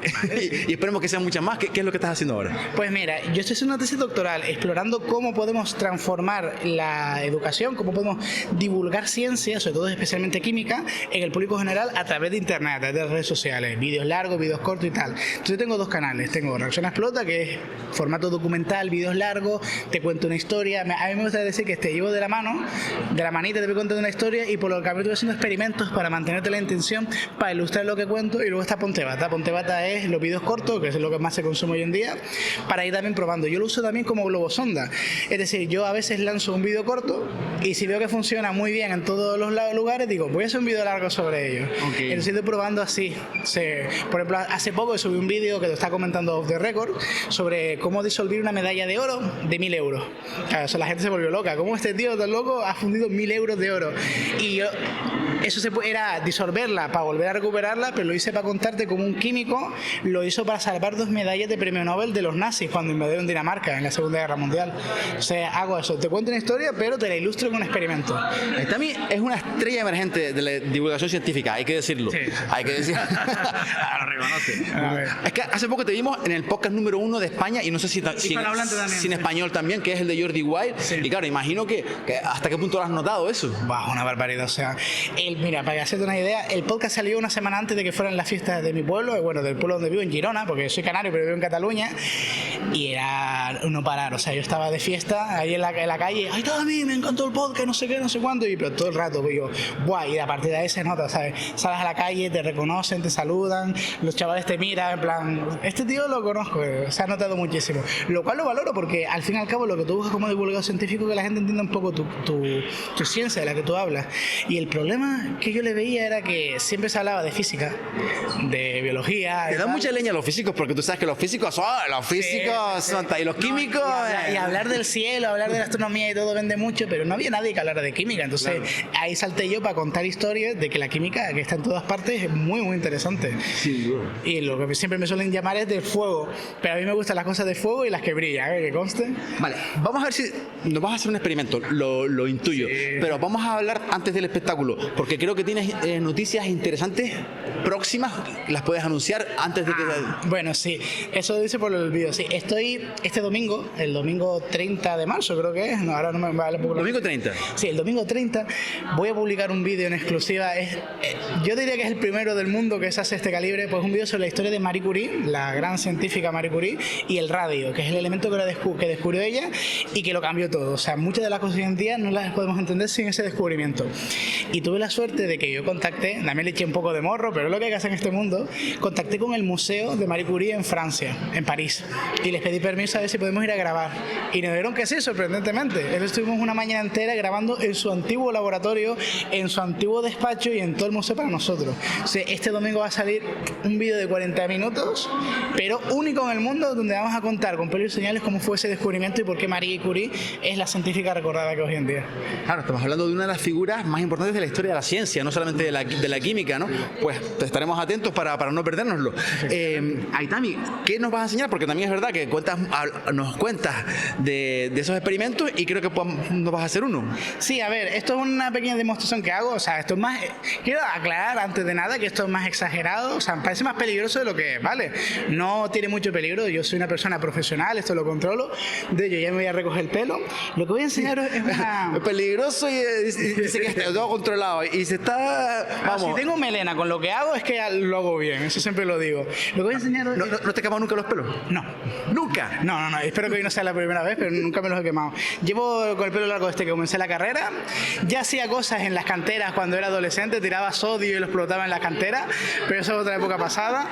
y esperemos que sean muchas más. ¿Qué es lo que estás haciendo ahora? Pues mira, yo estoy haciendo una tesis doctoral explorando cómo podemos transformar la educación, cómo podemos divulgar ciencia, sobre todo especialmente química, en el público general a través de internet, a través de las redes sociales, vídeos largos, vídeos cortos y tal. Entonces yo tengo 2 canales, tengo Reacciona Explota, que es formato documental, vídeos largos, te cuento una historia. A mí me gusta decir que te llevo de la mano, de la manita, te voy contando una historia y por lo que estoy haciendo experimentos para mantenerte la intención, para ilustrar lo que cuento. Y luego está Ponte Bata. Ponte Bata es los vídeos cortos, que es lo que más se consume hoy en día, para ir también probando. Yo lo uso también como globosonda. Es decir, yo a veces lanzo un vídeo corto y si veo que funciona muy bien en todos los lugares, digo, voy a hacer un vídeo largo sobre ello. Okay. Entonces estoy probando así. Por ejemplo, hace poco subí un vídeo que lo está comentando Off the Record sobre cómo disolver una medalla de oro de 1.000 euros. Claro, la gente se volvió loca. ¿Cómo este tío tan loco ha fundido 1.000 euros de oro? Y yo era disolverla para volver a recuperarla, pero lo hice para contarte cómo un químico lo hizo para salvar 2 medallas de premio Nobel de los nazis cuando invadieron Dinamarca en la Segunda Guerra Mundial. O sea, hago eso, te cuento una historia, pero te la ilustro con un experimento. Tami es una estrella emergente de la divulgación científica, hay que decirlo. Sí. Hay que decirlo. Lo reconoce. A ver. Es que hace poco te vimos en el podcast número 1 de España, y no sé si en español también, que es el de Jordi Wild. Sí. Y claro, imagino que hasta qué punto lo has notado eso. Bah, una barbaridad. O sea, mira, para hacerte una idea, el podcast salió una semana antes de que fueran las fiestas de mi pueblo, bueno, del pueblo donde vivo, en Girona, porque soy canario, pero vivo en Cataluña, y era no parar. O sea, yo estaba de fiesta ahí en la calle, ¡ay, Tami, me encantó el podcast, no sé qué, no sé cuánto! Y pero todo el rato, pues yo, ¡buah! Y a partir de ahí se nota, ¿sabes? Sales a la calle, te reconocen, te saludan, los chavales te miran, en plan, este tío lo conozco, se ha notado muchísimo. Lo cual lo valoro porque, al fin y al cabo, lo que tú buscas como divulgador científico es que la gente entienda un poco tu ciencia de la que tú hablas. Y el problema que yo le veía era que siempre se hablaba de física, de biología. Te dan mucha leña a los físicos, porque tú sabes que los físicos son y los químicos. Y hablar del cielo, hablar de la astronomía y todo vende mucho, pero no había nadie que hablara de química. Entonces ahí salté yo para contar historias de que la química, que está en todas partes, es muy, muy interesante. Sí, bueno. Y lo que siempre me suelen llamar es del fuego, pero a mí me gustan las cosas de fuego y las que brillan, que conste. Vale, vamos a ver si nos vas a hacer un experimento, lo intuyo, pero vamos a hablar antes del espectáculo, porque creo que tienes noticias interesantes próximas, las puedes anunciar antes de que... Bueno, sí, eso dice por el vídeo, sí. Estoy este domingo, el domingo 30 de marzo creo que es, no, ahora no me vale. ¿Domingo 30? Sí, el domingo 30 voy a publicar un vídeo en exclusiva, yo diría que es el primero del mundo que se hace este calibre, pues un vídeo sobre la historia de Marie Curie, la gran científica Marie Curie, y el radio, que es el elemento que descubrió ella y que lo cambió todo. O sea, muchas de las cosas hoy en día no las podemos entender sin ese descubrimiento. Y tuve la suerte de que yo contacté, también le eché un poco de morro, pero es lo que hay que hacer en este mundo, contacté con el Museo de Marie Curie en Francia, en París, y les pedí permiso a ver si podemos ir a grabar. Y nos dieron que sí, sorprendentemente. Entonces estuvimos una mañana entera grabando en su antiguo laboratorio, en su antiguo despacho y en todo el museo para nosotros. O sea, este domingo va a salir un vídeo de 40 minutos, pero único en el mundo, donde vamos a contar con pelos y señales cómo fue ese descubrimiento y por qué Marie Curie es la científica recordada que hoy en día. Claro, estamos hablando de una de las figuras más importantes de la historia de la ciencia, no solamente de la química, ¿no? Pues estaremos atentos para no perdérnoslo. Aitami, ¿qué nos vas a enseñar? Porque también es verdad que nos cuentas de esos experimentos y creo que nos vas a hacer uno. Sí, a ver, esto es una pequeña demostración que hago, o sea, esto es más... Quiero aclarar antes de nada que esto es más exagerado, o sea, me parece más peligroso de lo que es, ¿vale? No tiene mucho peligro, yo soy una persona profesional, esto lo controlo, de hecho ya me voy a recoger el pelo. Lo que voy a enseñaros es una... Es peligroso y dice que está todo controlado y se está... Vamos. Si tengo melena con lo que hago es que ya lo hago bien, eso siempre lo digo. Lo que voy a enseñaros... ¿No te quemas nunca los pelos? No. ¿Nunca? No, espero que hoy no sea la primera vez, pero nunca me los he quemado. Llevo con el pelo largo desde que comencé la carrera, ya hacía cosas en las canteras cuando era adolescente, tiraba sodio y lo explotaba en las canteras, pero eso es otra época pasada,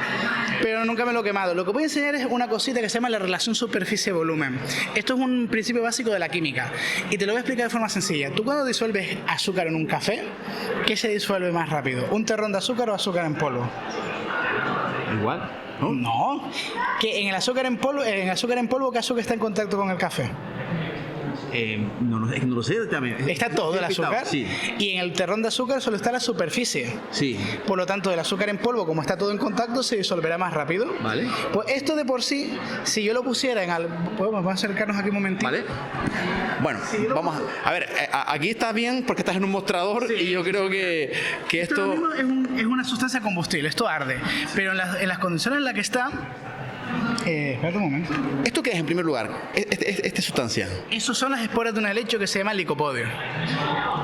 pero nunca me lo he quemado. Lo que voy a enseñar es una cosita que se llama la relación superficie-volumen. Esto es un principio básico de la química y te lo voy a explicar de forma sencilla. Tú cuando disuelves azúcar en un café, ¿qué se disuelve más rápido? ¿Un terrón de azúcar o azúcar en polvo? Igual. No, que en el azúcar en polvo, ¿qué azúcar está en contacto con el café? No lo sé también. Está todo el azúcar, sí. Y en el terrón de azúcar solo está la superficie. Sí. Por lo tanto, el azúcar en polvo, como está todo en contacto, se disolverá más rápido. Vale. Pues esto de por sí, si yo lo pusiera vamos a acercarnos aquí un momentito. Vale. Bueno, vamos a ver, aquí está bien porque estás en un mostrador y yo creo que esto... mismo es una sustancia combustible, esto arde. Pero en las condiciones en las que está... espérate un momento. ¿Esto qué es en primer lugar? Esta sustancia. Eso son las esporas de un helecho que se llama licopodio.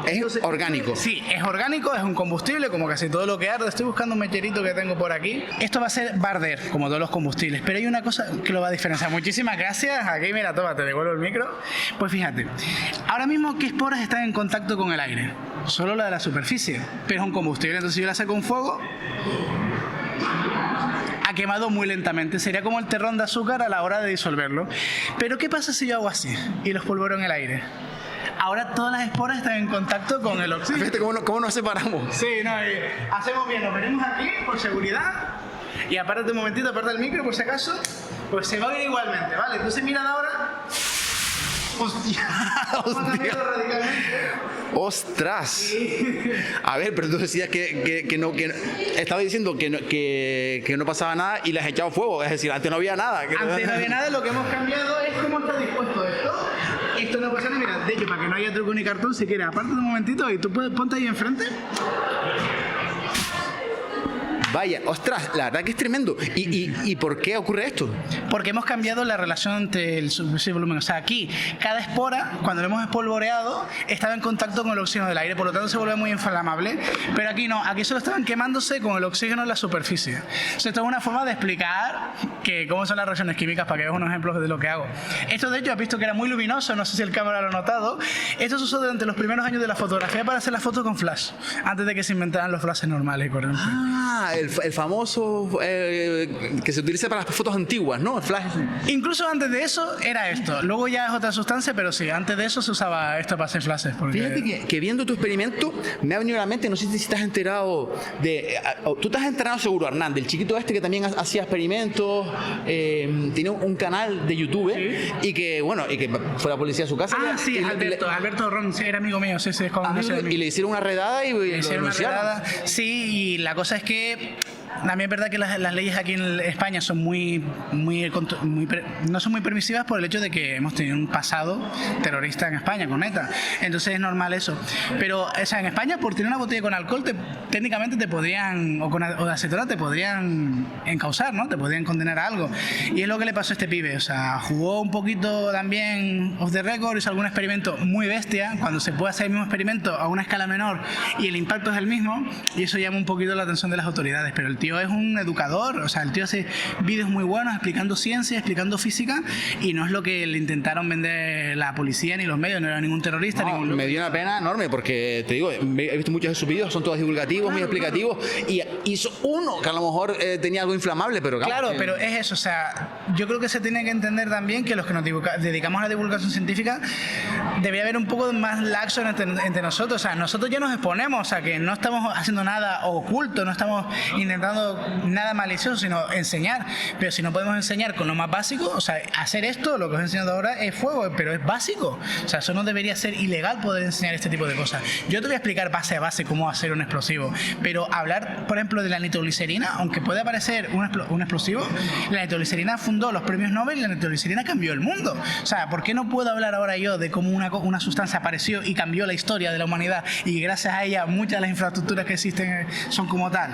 Es orgánico. Sí, es orgánico, es un combustible como casi todo lo que arde. Estoy buscando un mecherito que tengo por aquí. Esto va a ser barder, como todos los combustibles, pero hay una cosa que lo va a diferenciar. Muchísimas gracias. Aquí, mira, toma, te devuelvo el micro. Pues fíjate, ahora mismo, ¿qué esporas están en contacto con el aire? Solo la de la superficie, pero es un combustible. Entonces, si yo la saco un fuego, ha quemado muy lentamente. Sería como el terrón de azúcar a la hora de disolverlo. Pero ¿qué pasa si yo hago así y los polvoro en el aire? Ahora todas las esporas están en contacto con el oxígeno. Fíjate cómo nos separamos. Sí, hacemos bien, nos venimos aquí por seguridad. Y apártate un momentito, aparta el micro por si acaso. Pues se va a ir igualmente, ¿vale? Entonces mirad ahora. ¡Hostia! ¡Ostras! A ver, pero tú decías que no, estaba diciendo que no pasaba nada y le has echado fuego. Es decir, antes no había nada. Antes no había nada, lo que hemos cambiado es cómo está dispuesto esto. Esto no pasa nada, mira, de hecho, para que no haya truco ni cartón, si quieres, aparte de un momentito, y tú puedes, ponte ahí enfrente. Vaya, ostras, la verdad que es tremendo. ¿Y por qué ocurre esto? Porque hemos cambiado la relación entre el superficie y el volumen. O sea, aquí, cada espora, cuando lo hemos espolvoreado, estaba en contacto con el oxígeno del aire, por lo tanto se vuelve muy inflamable. Pero aquí no, aquí solo estaban quemándose con el oxígeno en la superficie. O sea, esto es una forma de explicar cómo son las reacciones químicas, para que veas unos ejemplos de lo que hago. Esto, de hecho, has visto que era muy luminoso, no sé si el cámara lo ha notado. Esto se usó durante los primeros años de la fotografía para hacer las fotos con flash, antes de que se inventaran los flashes normales y corrientes. Ah, el famoso que se utiliza para las fotos antiguas, ¿no? El flash. Incluso antes de eso era esto. Luego ya es otra sustancia, pero sí, antes de eso se usaba esto para hacer flashes. Porque... Fíjate que viendo tu experimento me ha venido a la mente, no sé si estás enterado de... Tú te has enterado seguro, Hernán, del chiquito este que también hacía experimentos, tenía un canal de YouTube, ¿sí? y que fue la policía a su casa. Ah, sí, Alberto Ron, sí, era amigo mío, sí, es conocido. Y le hicieron una redada y le hicieron una redada. Sí, y la cosa es que también es verdad que las leyes aquí en España son no son muy permisivas por el hecho de que hemos tenido un pasado terrorista en España con ETA. Entonces es normal eso. Pero, o sea, en España, por tener una botella con alcohol, técnicamente te podrían, o de acetona, te podrían encausar, ¿no? Te podrían condenar a algo. Y es lo que le pasó a este pibe. O sea, jugó un poquito también off the record, hizo algún experimento muy bestia, cuando se puede hacer el mismo experimento a una escala menor y el impacto es el mismo, y eso llama un poquito la atención de las autoridades. Pero el tío es un educador, o sea, el tío hace vídeos muy buenos explicando ciencia, explicando física, y no es lo que le intentaron vender la policía ni los medios, no era ningún terrorista. No, me dio una pena enorme porque, te digo, he visto muchos de sus vídeos, son todos divulgativos, muy explicativos, y hizo uno que a lo mejor tenía algo inflamable, pero claro, pero es eso, o sea, yo creo que se tiene que entender también que los que nos dedicamos a la divulgación científica debería haber un poco más laxo entre nosotros, o sea, nosotros ya nos exponemos, o sea, que no estamos haciendo nada oculto, no estamos intentando nada malicioso, sino enseñar. Pero si no podemos enseñar con lo más básico, o sea, hacer esto, lo que os he enseñado ahora, es fuego, pero es básico. O sea, eso no debería ser ilegal poder enseñar este tipo de cosas. Yo te voy a explicar base a base cómo hacer un explosivo, pero hablar, por ejemplo, de la nitroglicerina, aunque puede parecer un explosivo, la nitroglicerina fundó los premios Nobel y la nitroglicerina cambió el mundo. O sea, ¿por qué no puedo hablar ahora yo de cómo una sustancia apareció y cambió la historia de la humanidad y gracias a ella muchas de las infraestructuras que existen son como tal?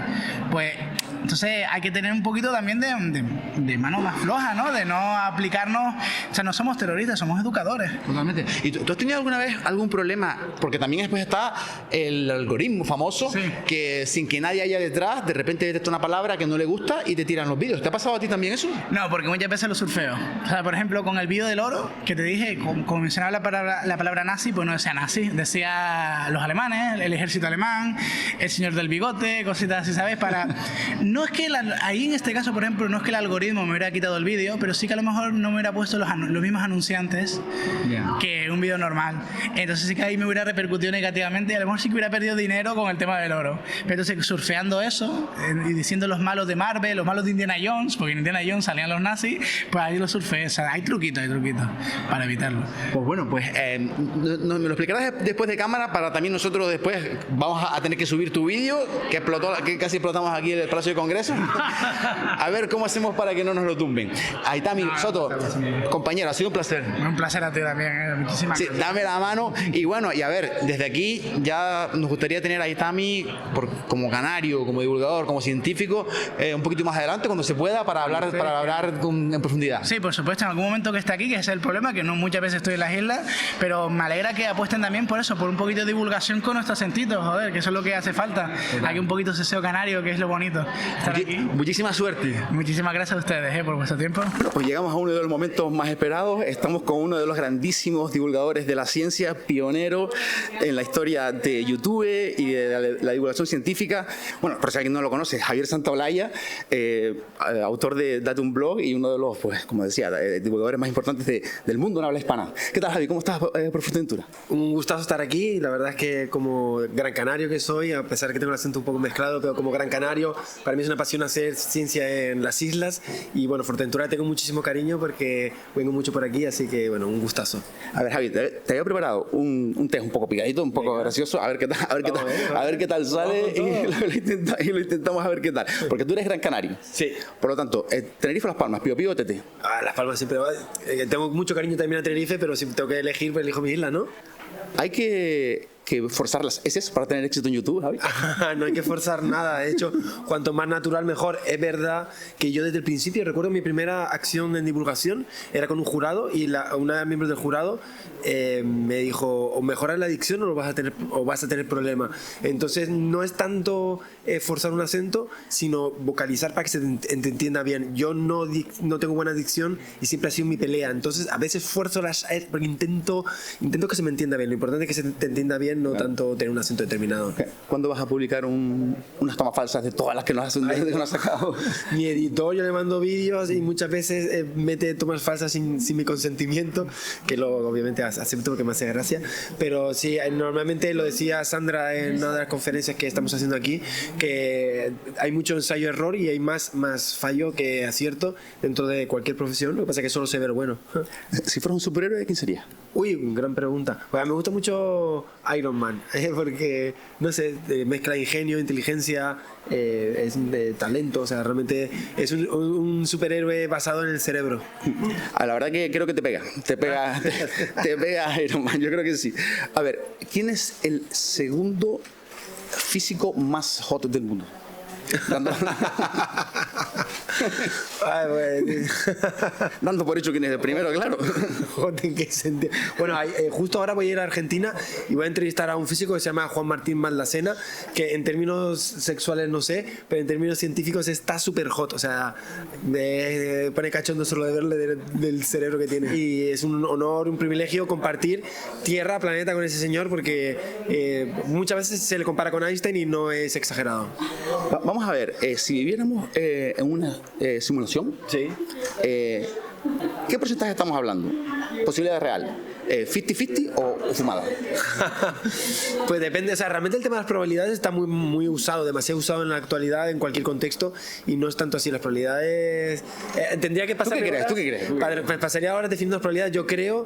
Pues entonces hay que tener un poquito también de mano más floja, ¿no? De no aplicarnos, o sea, no somos terroristas, somos educadores. Totalmente. ¿Y tú has tenido alguna vez algún problema? Porque también después está el algoritmo famoso, sí, que sin que nadie haya detrás, de repente detecta una palabra que no le gusta y te tiran los vídeos. ¿Te ha pasado a ti también eso? No, porque muchas veces lo surfeo. O sea, por ejemplo, con el vídeo del oro, que te dije, como mencionaba la palabra nazi, pues no decía nazi, decía los alemanes, el ejército alemán, el señor del bigote, cositas así, ¿sabes? No es que ahí en este caso, por ejemplo, no es que el algoritmo me hubiera quitado el vídeo, pero sí que a lo mejor no me hubiera puesto los mismos anunciantes que un vídeo normal. Entonces sí que ahí me hubiera repercutido negativamente y a lo mejor sí que hubiera perdido dinero con el tema del oro. Pero entonces surfeando eso y diciendo los malos de Marvel, los malos de Indiana Jones, porque en Indiana Jones salían los nazis, pues ahí lo surfeé. O sea, hay truquitos para evitarlo. Pues bueno, pues me lo explicarás después de cámara para también nosotros después vamos a tener que subir tu vídeo que casi explotamos aquí en el Palacio de Congreso. A ver cómo hacemos para que no nos lo tumben. Aitami Soto, compañero, ha sido un placer. Un placer a ti también, muchísimas gracias. Dame la mano y bueno, y a ver, desde aquí ya nos gustaría tener a Aitami como canario, como divulgador, como científico, un poquito más adelante cuando se pueda para hablar en profundidad. Sí, por supuesto, en algún momento que esté aquí, que ese es el problema, que no muchas veces estoy en las islas, pero me alegra que apuesten también por eso, por un poquito de divulgación con nuestros sentidos, joder, que eso es lo que hace falta. Aquí un poquito seseo canario, que es lo bonito. Estar aquí. Muchísima suerte. Muchísimas gracias a ustedes por vuestro tiempo. Pues llegamos a uno de los momentos más esperados. Estamos con uno de los grandísimos divulgadores de la ciencia, pionero en la historia de YouTube y de la divulgación científica. Bueno, por si alguien no lo conoce, Javier Santaolalla, autor de Date un Blog y uno de los, pues, como decía, divulgadores más importantes del mundo en habla hispana. ¿Qué tal, Javi? ¿Cómo estás por Fuerteventura? Un gustazo estar aquí. La verdad es que como gran canario que soy, a pesar de que tengo el acento un poco mezclado, pero como gran canario, para mí es una pasión hacer ciencia en las islas y bueno, Fuerteventura tengo muchísimo cariño porque vengo mucho por aquí, así que bueno, un gustazo. A ver, Javi, te había preparado un test un poco picadito, un poco gracioso, a ver qué tal, a ver qué tal sale y lo intentamos a ver qué tal. Porque tú eres gran canario. Sí. Por lo tanto, Tenerife o Las Palmas, Pío Pío o Tete. Las Palmas siempre va. Tengo mucho cariño también a Tenerife, pero si tengo que elegir, pues elijo mi isla, ¿no? Hay que forzar las S para tener éxito en YouTube, Javi. No hay que forzar nada, de hecho, cuanto más natural mejor. Es verdad que yo desde el principio recuerdo mi primera acción en divulgación era con un jurado y una de las miembros del jurado me dijo, o mejoras la dicción o vas a tener problemas. Entonces no es tanto forzar un acento, sino vocalizar para que se te entienda bien. Yo no tengo buena dicción y siempre ha sido mi pelea, entonces a veces fuerzo las porque intento que se me entienda bien. Lo importante es que se te entienda bien, no tanto tener un acento determinado. ¿Cuándo vas a publicar unas tomas falsas de todas las que nos has sacado? Mi editor, yo le mando vídeos y muchas veces mete tomas falsas sin mi consentimiento, que lo obviamente acepto porque me hace gracia, pero sí, normalmente lo decía Sandra en una de las conferencias que estamos haciendo aquí, que hay mucho ensayo-error y hay más fallo que acierto dentro de cualquier profesión. Lo que pasa es que solo se ve lo bueno. Si fueras un superhéroe, ¿quién sería? Uy, gran pregunta. Bueno, me gusta mucho Iron Man, porque, no sé, mezcla ingenio, inteligencia, es de talento, o sea, realmente es un superhéroe basado en el cerebro. La verdad que creo que te pega Iron Man, yo creo que sí. A ver, ¿quién es el segundo físico más hot del mundo? Dando por hecho quién es el primero, claro. ¿En qué sentido? Bueno, justo ahora voy a ir a Argentina y voy a entrevistar a un físico que se llama Juan Martín Maldacena, que en términos sexuales no sé, pero en términos científicos está súper hot. O sea, me pone cachondo solo de verle del cerebro que tiene. Y es un honor, un privilegio compartir tierra, planeta con ese señor, porque muchas veces se le compara con Einstein y no es exagerado. Vamos a ver, si viviéramos en una simulación, sí. ¿Qué porcentaje estamos hablando? Posibilidad real. ¿50-50 o fumada? Pues depende, o sea, realmente el tema de las probabilidades está muy usado, demasiado usado en la actualidad, en cualquier contexto, y no es tanto así. Las probabilidades tendría que pasar. ¿Tú qué crees? Pasaría horas definiendo las probabilidades. Yo creo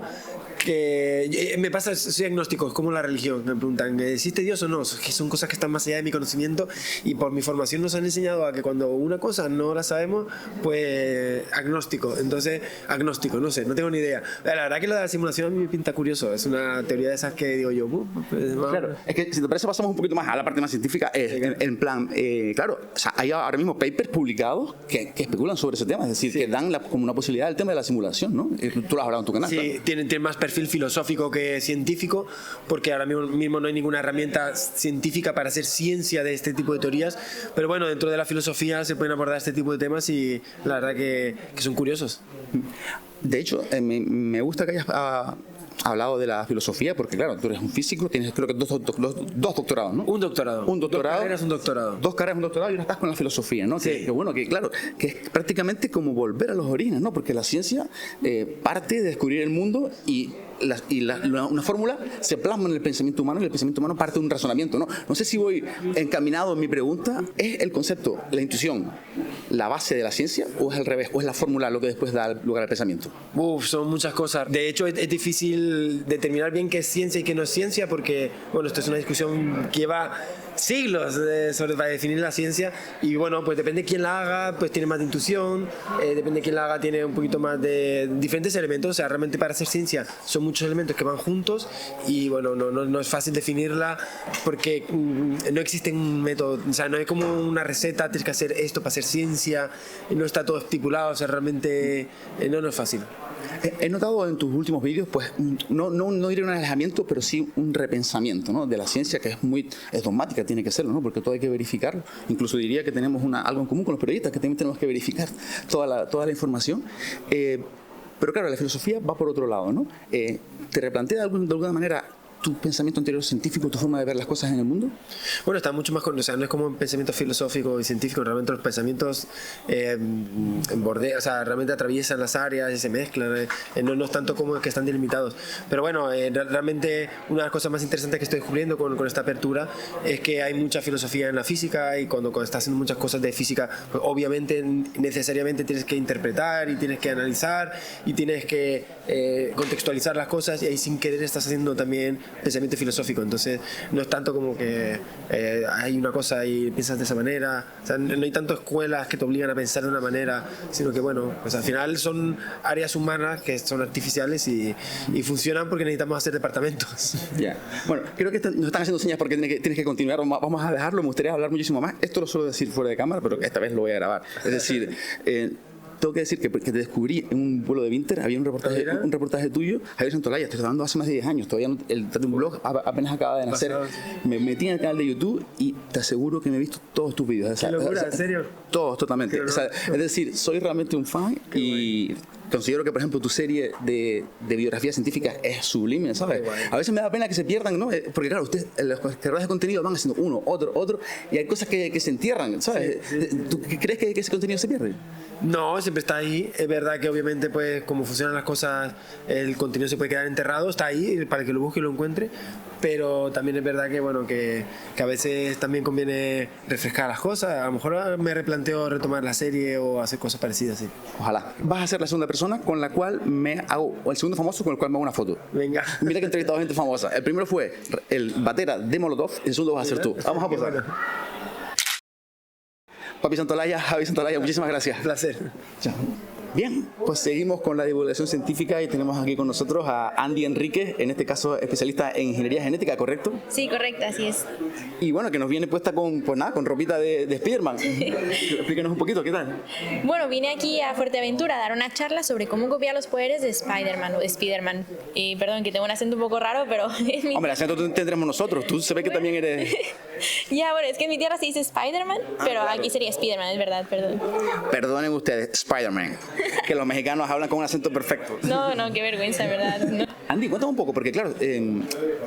que me pasa, soy agnóstico, es como la religión. Me preguntan, ¿existe Dios o no? Que son cosas que están más allá de mi conocimiento, y por mi formación nos han enseñado a que cuando una cosa no la sabemos, pues agnóstico. Entonces, agnóstico, no sé, no tengo ni idea. La verdad que lo de la simulación a mí me pinta curioso, es una teoría de esas que digo yo, pues, claro, es que si te parece pasamos un poquito más a la parte más científica, en plan, claro, o sea, hay ahora mismo papers publicados que especulan sobre ese tema, es decir, que dan como una posibilidad del tema de la simulación, ¿no? Tú lo has hablado en tu canal. Sí, claro. tienen más perfil filosófico que científico, porque ahora mismo no hay ninguna herramienta científica para hacer ciencia de este tipo de teorías, pero bueno, dentro de la filosofía se pueden abordar este tipo de temas y la verdad que son curiosos. De hecho, me gusta que hayas hablado de la filosofía, porque claro, tú eres un físico, tienes creo que dos doctorados, ¿no? Un doctorado. Dos carreras, un doctorado. Dos carreras, un doctorado, y ahora estás con la filosofía, ¿no? Sí. Que bueno, que claro, que es prácticamente como volver a los orígenes, ¿no? Porque la ciencia parte de descubrir el mundo y una fórmula se plasma en el pensamiento humano, y el pensamiento humano parte de un razonamiento, ¿no? No sé si voy encaminado en mi pregunta. ¿Es el concepto, la intuición, la base de la ciencia, o es al revés, o es la fórmula lo que después da lugar al pensamiento? Son muchas cosas. De hecho, es difícil determinar bien qué es ciencia y qué no es ciencia, porque, bueno, esto es una discusión que lleva siglos para definir la ciencia, y bueno, pues depende de quién la haga, pues tiene más de intuición, depende de quién la haga, tiene un poquito más de diferentes elementos. O sea, realmente para hacer ciencia son muchos elementos que van juntos, y bueno, no es fácil definirla, porque no existe un método, o sea, no hay como una receta, tienes que hacer esto para hacer ciencia, no está todo estipulado, o sea, realmente no es fácil. He notado en tus últimos vídeos, pues, no diré un alejamiento, pero sí un repensamiento, ¿no?, de la ciencia, que es dogmática, tiene que serlo, ¿no?, porque todo hay que verificarlo. Incluso diría que tenemos algo en común con los periodistas, que también tenemos que verificar toda la información. Pero claro, la filosofía va por otro lado, ¿no? ¿Te replantea de alguna manera tu pensamiento anterior científico, tu forma de ver las cosas en el mundo? Bueno, está mucho más, o sea, no es como un pensamiento filosófico y científico, realmente los pensamientos o sea, realmente atraviesan las áreas y se mezclan, no es tanto como que están delimitados. Pero bueno, realmente una de las cosas más interesantes que estoy descubriendo con esta apertura es que hay mucha filosofía en la física, y cuando estás haciendo muchas cosas de física, pues obviamente necesariamente tienes que interpretar y tienes que analizar y tienes que contextualizar las cosas, y ahí sin querer estás haciendo también pensamiento filosófico. Entonces no es tanto como que hay una cosa y piensas de esa manera, o sea, no hay tanto escuelas que te obligan a pensar de una manera, sino que bueno, pues al final son áreas humanas que son artificiales y funcionan porque necesitamos hacer departamentos. Ya. Bueno, creo que nos están haciendo señas porque tienes que continuar. Vamos a dejarlo. Me gustaría hablar muchísimo más. Esto lo suelo decir fuera de cámara, pero esta vez lo voy a grabar. Es decir, tengo que decir que te descubrí en un vuelo de Winter. Había un reportaje tuyo, Javier Santolaya. Te estoy hablando hace más de 10 años. Todavía un blog apenas acaba de nacer. Me metí en el canal de YouTube y te aseguro que me he visto todos tus vídeos. Qué locura, ¿en serio? Todos, totalmente. O sea, es decir, soy realmente un fan y considero que, por ejemplo, tu serie de biografía científica es sublime, ¿sabes? A veces me da pena que se pierdan, ¿no? Porque claro, ustedes, los creadores de contenido van haciendo uno, otro, y hay cosas que se entierran, ¿sabes? ¿Tú crees que ese contenido se pierde? No, siempre está ahí. Es verdad que obviamente, pues, como funcionan las cosas, el contenido se puede quedar enterrado, está ahí para que lo busque y lo encuentre, pero también es verdad que, bueno, que a veces también conviene refrescar las cosas. A lo mejor me replanteo retomar la serie o hacer cosas parecidas, sí. Ojalá. Vas a ser la segunda persona con la cual me hago, o el segundo famoso con el cual me hago una foto. Venga. Mira que he entrevistado a gente famosa. El primero fue el batera de Molotov, el segundo vas a ser tú. Vamos a posar. Papi Santolaya, Javi Santolaya, muchísimas gracias. Un placer. Chao. Bien, pues seguimos con la divulgación científica y tenemos aquí con nosotros a Andy Enríquez, en este caso especialista en ingeniería genética, ¿correcto? Sí, correcto, así es. Y bueno, que nos viene puesta con, pues nada, con ropita de Spiderman. Explícanos un poquito, ¿qué tal? Bueno, vine aquí a Fuerteventura a dar una charla sobre cómo copiar los poderes de Spider-Man o de Spider-Man. Y perdón, que tengo un acento un poco raro, pero es mi... Hombre, el acento tendremos nosotros, tú se ve que también eres... Ya, bueno, es que en mi tierra se dice Spider-Man, pero claro, aquí sería Spider-Man, es verdad, perdón. Perdonen ustedes, Spider-Man, que los mexicanos hablan con un acento perfecto. No, qué vergüenza, ¿verdad? No. Andy, cuéntame un poco, porque claro,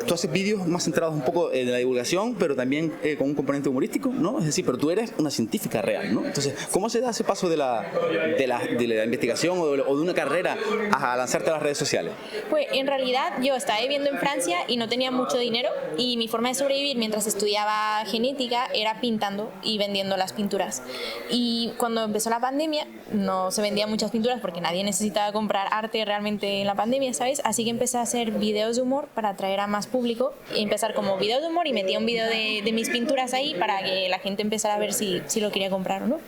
tú haces vídeos más centrados un poco en la divulgación, pero también con un componente humorístico, ¿no? Es decir, pero tú eres una científica real, ¿no? Entonces, ¿cómo se da ese paso de la investigación o de una carrera a lanzarte a las redes sociales? Pues en realidad yo estaba viviendo en Francia y no tenía mucho dinero, y mi forma de sobrevivir mientras estudiaba genética era pintando y vendiendo las pinturas. Y cuando empezó la pandemia no se vendían muchas pinturas porque nadie necesitaba comprar arte realmente en la pandemia, ¿sabes? Así que empecé a hacer videos de humor para atraer a más público. Empezar como videos de humor y metía un video de mis pinturas ahí para que la gente empezara a ver si lo quería comprar o no.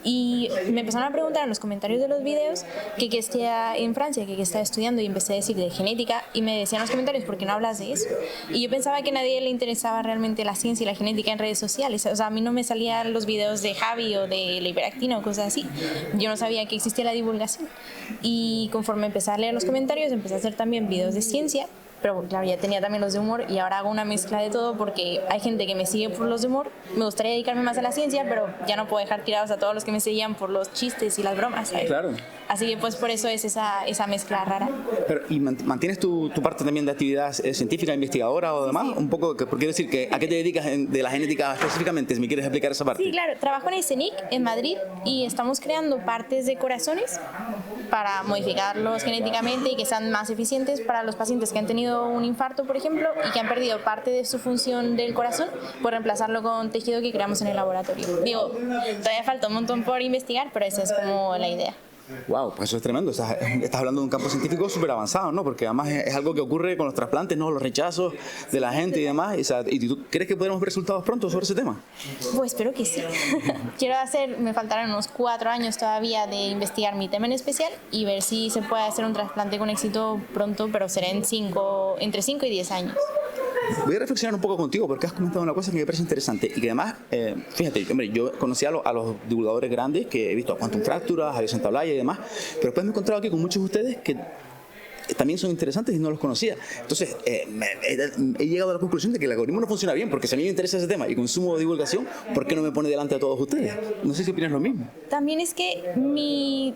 Y me empezaron a preguntar en los comentarios de los videos que estaba en Francia, que estaba estudiando, y empecé a decir de genética, y me decían en los comentarios, ¿por qué no hablas de eso? Y yo pensaba que a nadie le interesaba realmente la ciencia y la genética en redes sociales. O sea, a mí no me salían los videos de Javi o de la hiperactina o cosas así. Yo no sabía que existía la divulgación. Y conforme empecé a leer los comentarios, empecé a hacer también videos de ciencia, pero claro, ya tenía también los de humor, y ahora hago una mezcla de todo porque hay gente que me sigue por los de humor. Me gustaría dedicarme más a la ciencia, pero ya no puedo dejar tirados a todos los que me seguían por los chistes y las bromas, ¿sabes? Claro. Así que pues por eso es esa mezcla rara. Pero, ¿y mantienes tu parte también de actividad científica, investigadora o demás? Sí. Un poco, porque quiero decir, que ¿a qué te dedicas de la genética específicamente? Si me quieres explicar esa parte. Sí, claro. Trabajo en el CSIC en Madrid y estamos creando partes de corazones para modificarlos genéticamente y que sean más eficientes para los pacientes que han tenido un infarto, por ejemplo, y que han perdido parte de su función del corazón, por reemplazarlo con tejido que creamos en el laboratorio. Digo, todavía falta un montón por investigar, pero esa es como la idea. Wow, pues eso es tremendo. Estás hablando de un campo científico súper avanzado, ¿no? Porque además es algo que ocurre con los trasplantes, ¿no? Los rechazos de la gente y demás. ¿Y tú crees que podremos ver resultados pronto sobre ese tema? Pues espero que sí. Me faltarán unos 4 años todavía de investigar mi tema en especial y ver si se puede hacer un trasplante con éxito pronto, pero será entre 5 y 10 años. Voy a reflexionar un poco contigo porque has comentado una cosa que me parece interesante y que además, fíjate, hombre, yo conocí a los divulgadores grandes que he visto a Quantum Fracture, a Javier Santolaya y demás, pero después me he encontrado aquí con muchos de ustedes que también son interesantes y no los conocía. Entonces, he llegado a la conclusión de que el algoritmo no funciona bien, porque si a mí me interesa ese tema y consumo divulgación, ¿por qué no me pone delante a todos ustedes? No sé si opinas lo mismo. También es que mi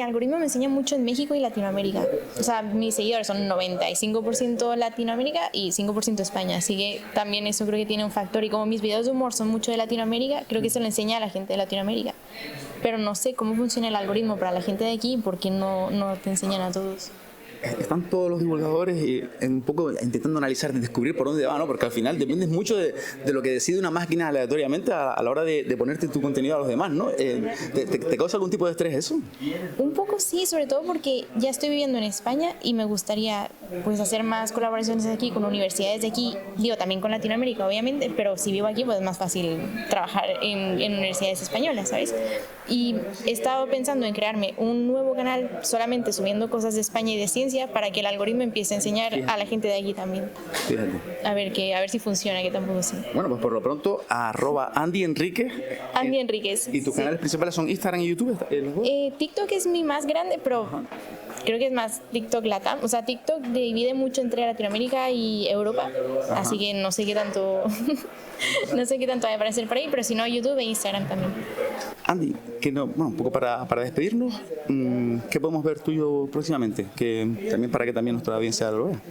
algoritmo me enseña mucho en México y Latinoamérica. O sea, mis seguidores son 95% Latinoamérica y 5% España. Así que también eso creo que tiene un factor. Y como mis videos de humor son mucho de Latinoamérica, creo que eso lo enseña a la gente de Latinoamérica. Pero no sé cómo funciona el algoritmo para la gente de aquí, porque no te enseñan a todos. Están todos los divulgadores un poco intentando analizar, descubrir por dónde va, ¿no? Porque al final dependes mucho de lo que decide una máquina aleatoriamente a la hora de ponerte tu contenido a los demás, ¿no? ¿Te causa algún tipo de estrés eso? Un poco sí, sobre todo porque ya estoy viviendo en España y me gustaría pues hacer más colaboraciones aquí con universidades de aquí, digo también con Latinoamérica obviamente, pero si vivo aquí pues es más fácil trabajar en universidades españolas, ¿sabes? Y he estado pensando en crearme un nuevo canal solamente subiendo cosas de España y de ciencia para que el algoritmo empiece a enseñar a la gente de aquí también. Fíjate. A ver si funciona, que tampoco sé. Bueno, pues por lo pronto, @Andy Enríquez. Andy Enríquez. ¿Y tus canales principales son Instagram y YouTube? TikTok es mi más grande, pero creo que es más TikTok Latam. O sea, TikTok divide mucho entre Latinoamérica y Europa, así que no sé qué tanto no sé qué tanto va a aparecer por ahí, pero si no, YouTube e Instagram también. Andy, un poco para despedirnos, ¿qué podemos ver tuyo próximamente? También para que también nuestra audiencia lo vea.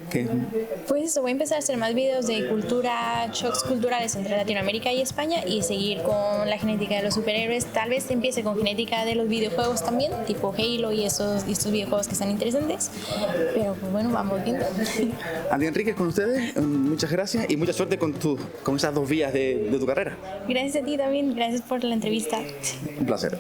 Pues eso, voy a empezar a hacer más videos de cultura, shocks culturales entre Latinoamérica y España y seguir con la genética de los superhéroes. Tal vez empiece con genética de los videojuegos también, tipo Halo y estos videojuegos que están interesantes. Pero pues bueno, vamos viendo. Andy Enríquez con ustedes, muchas gracias y mucha suerte con esas 2 vías de tu carrera. Gracias a ti también, gracias por la entrevista. Un placer.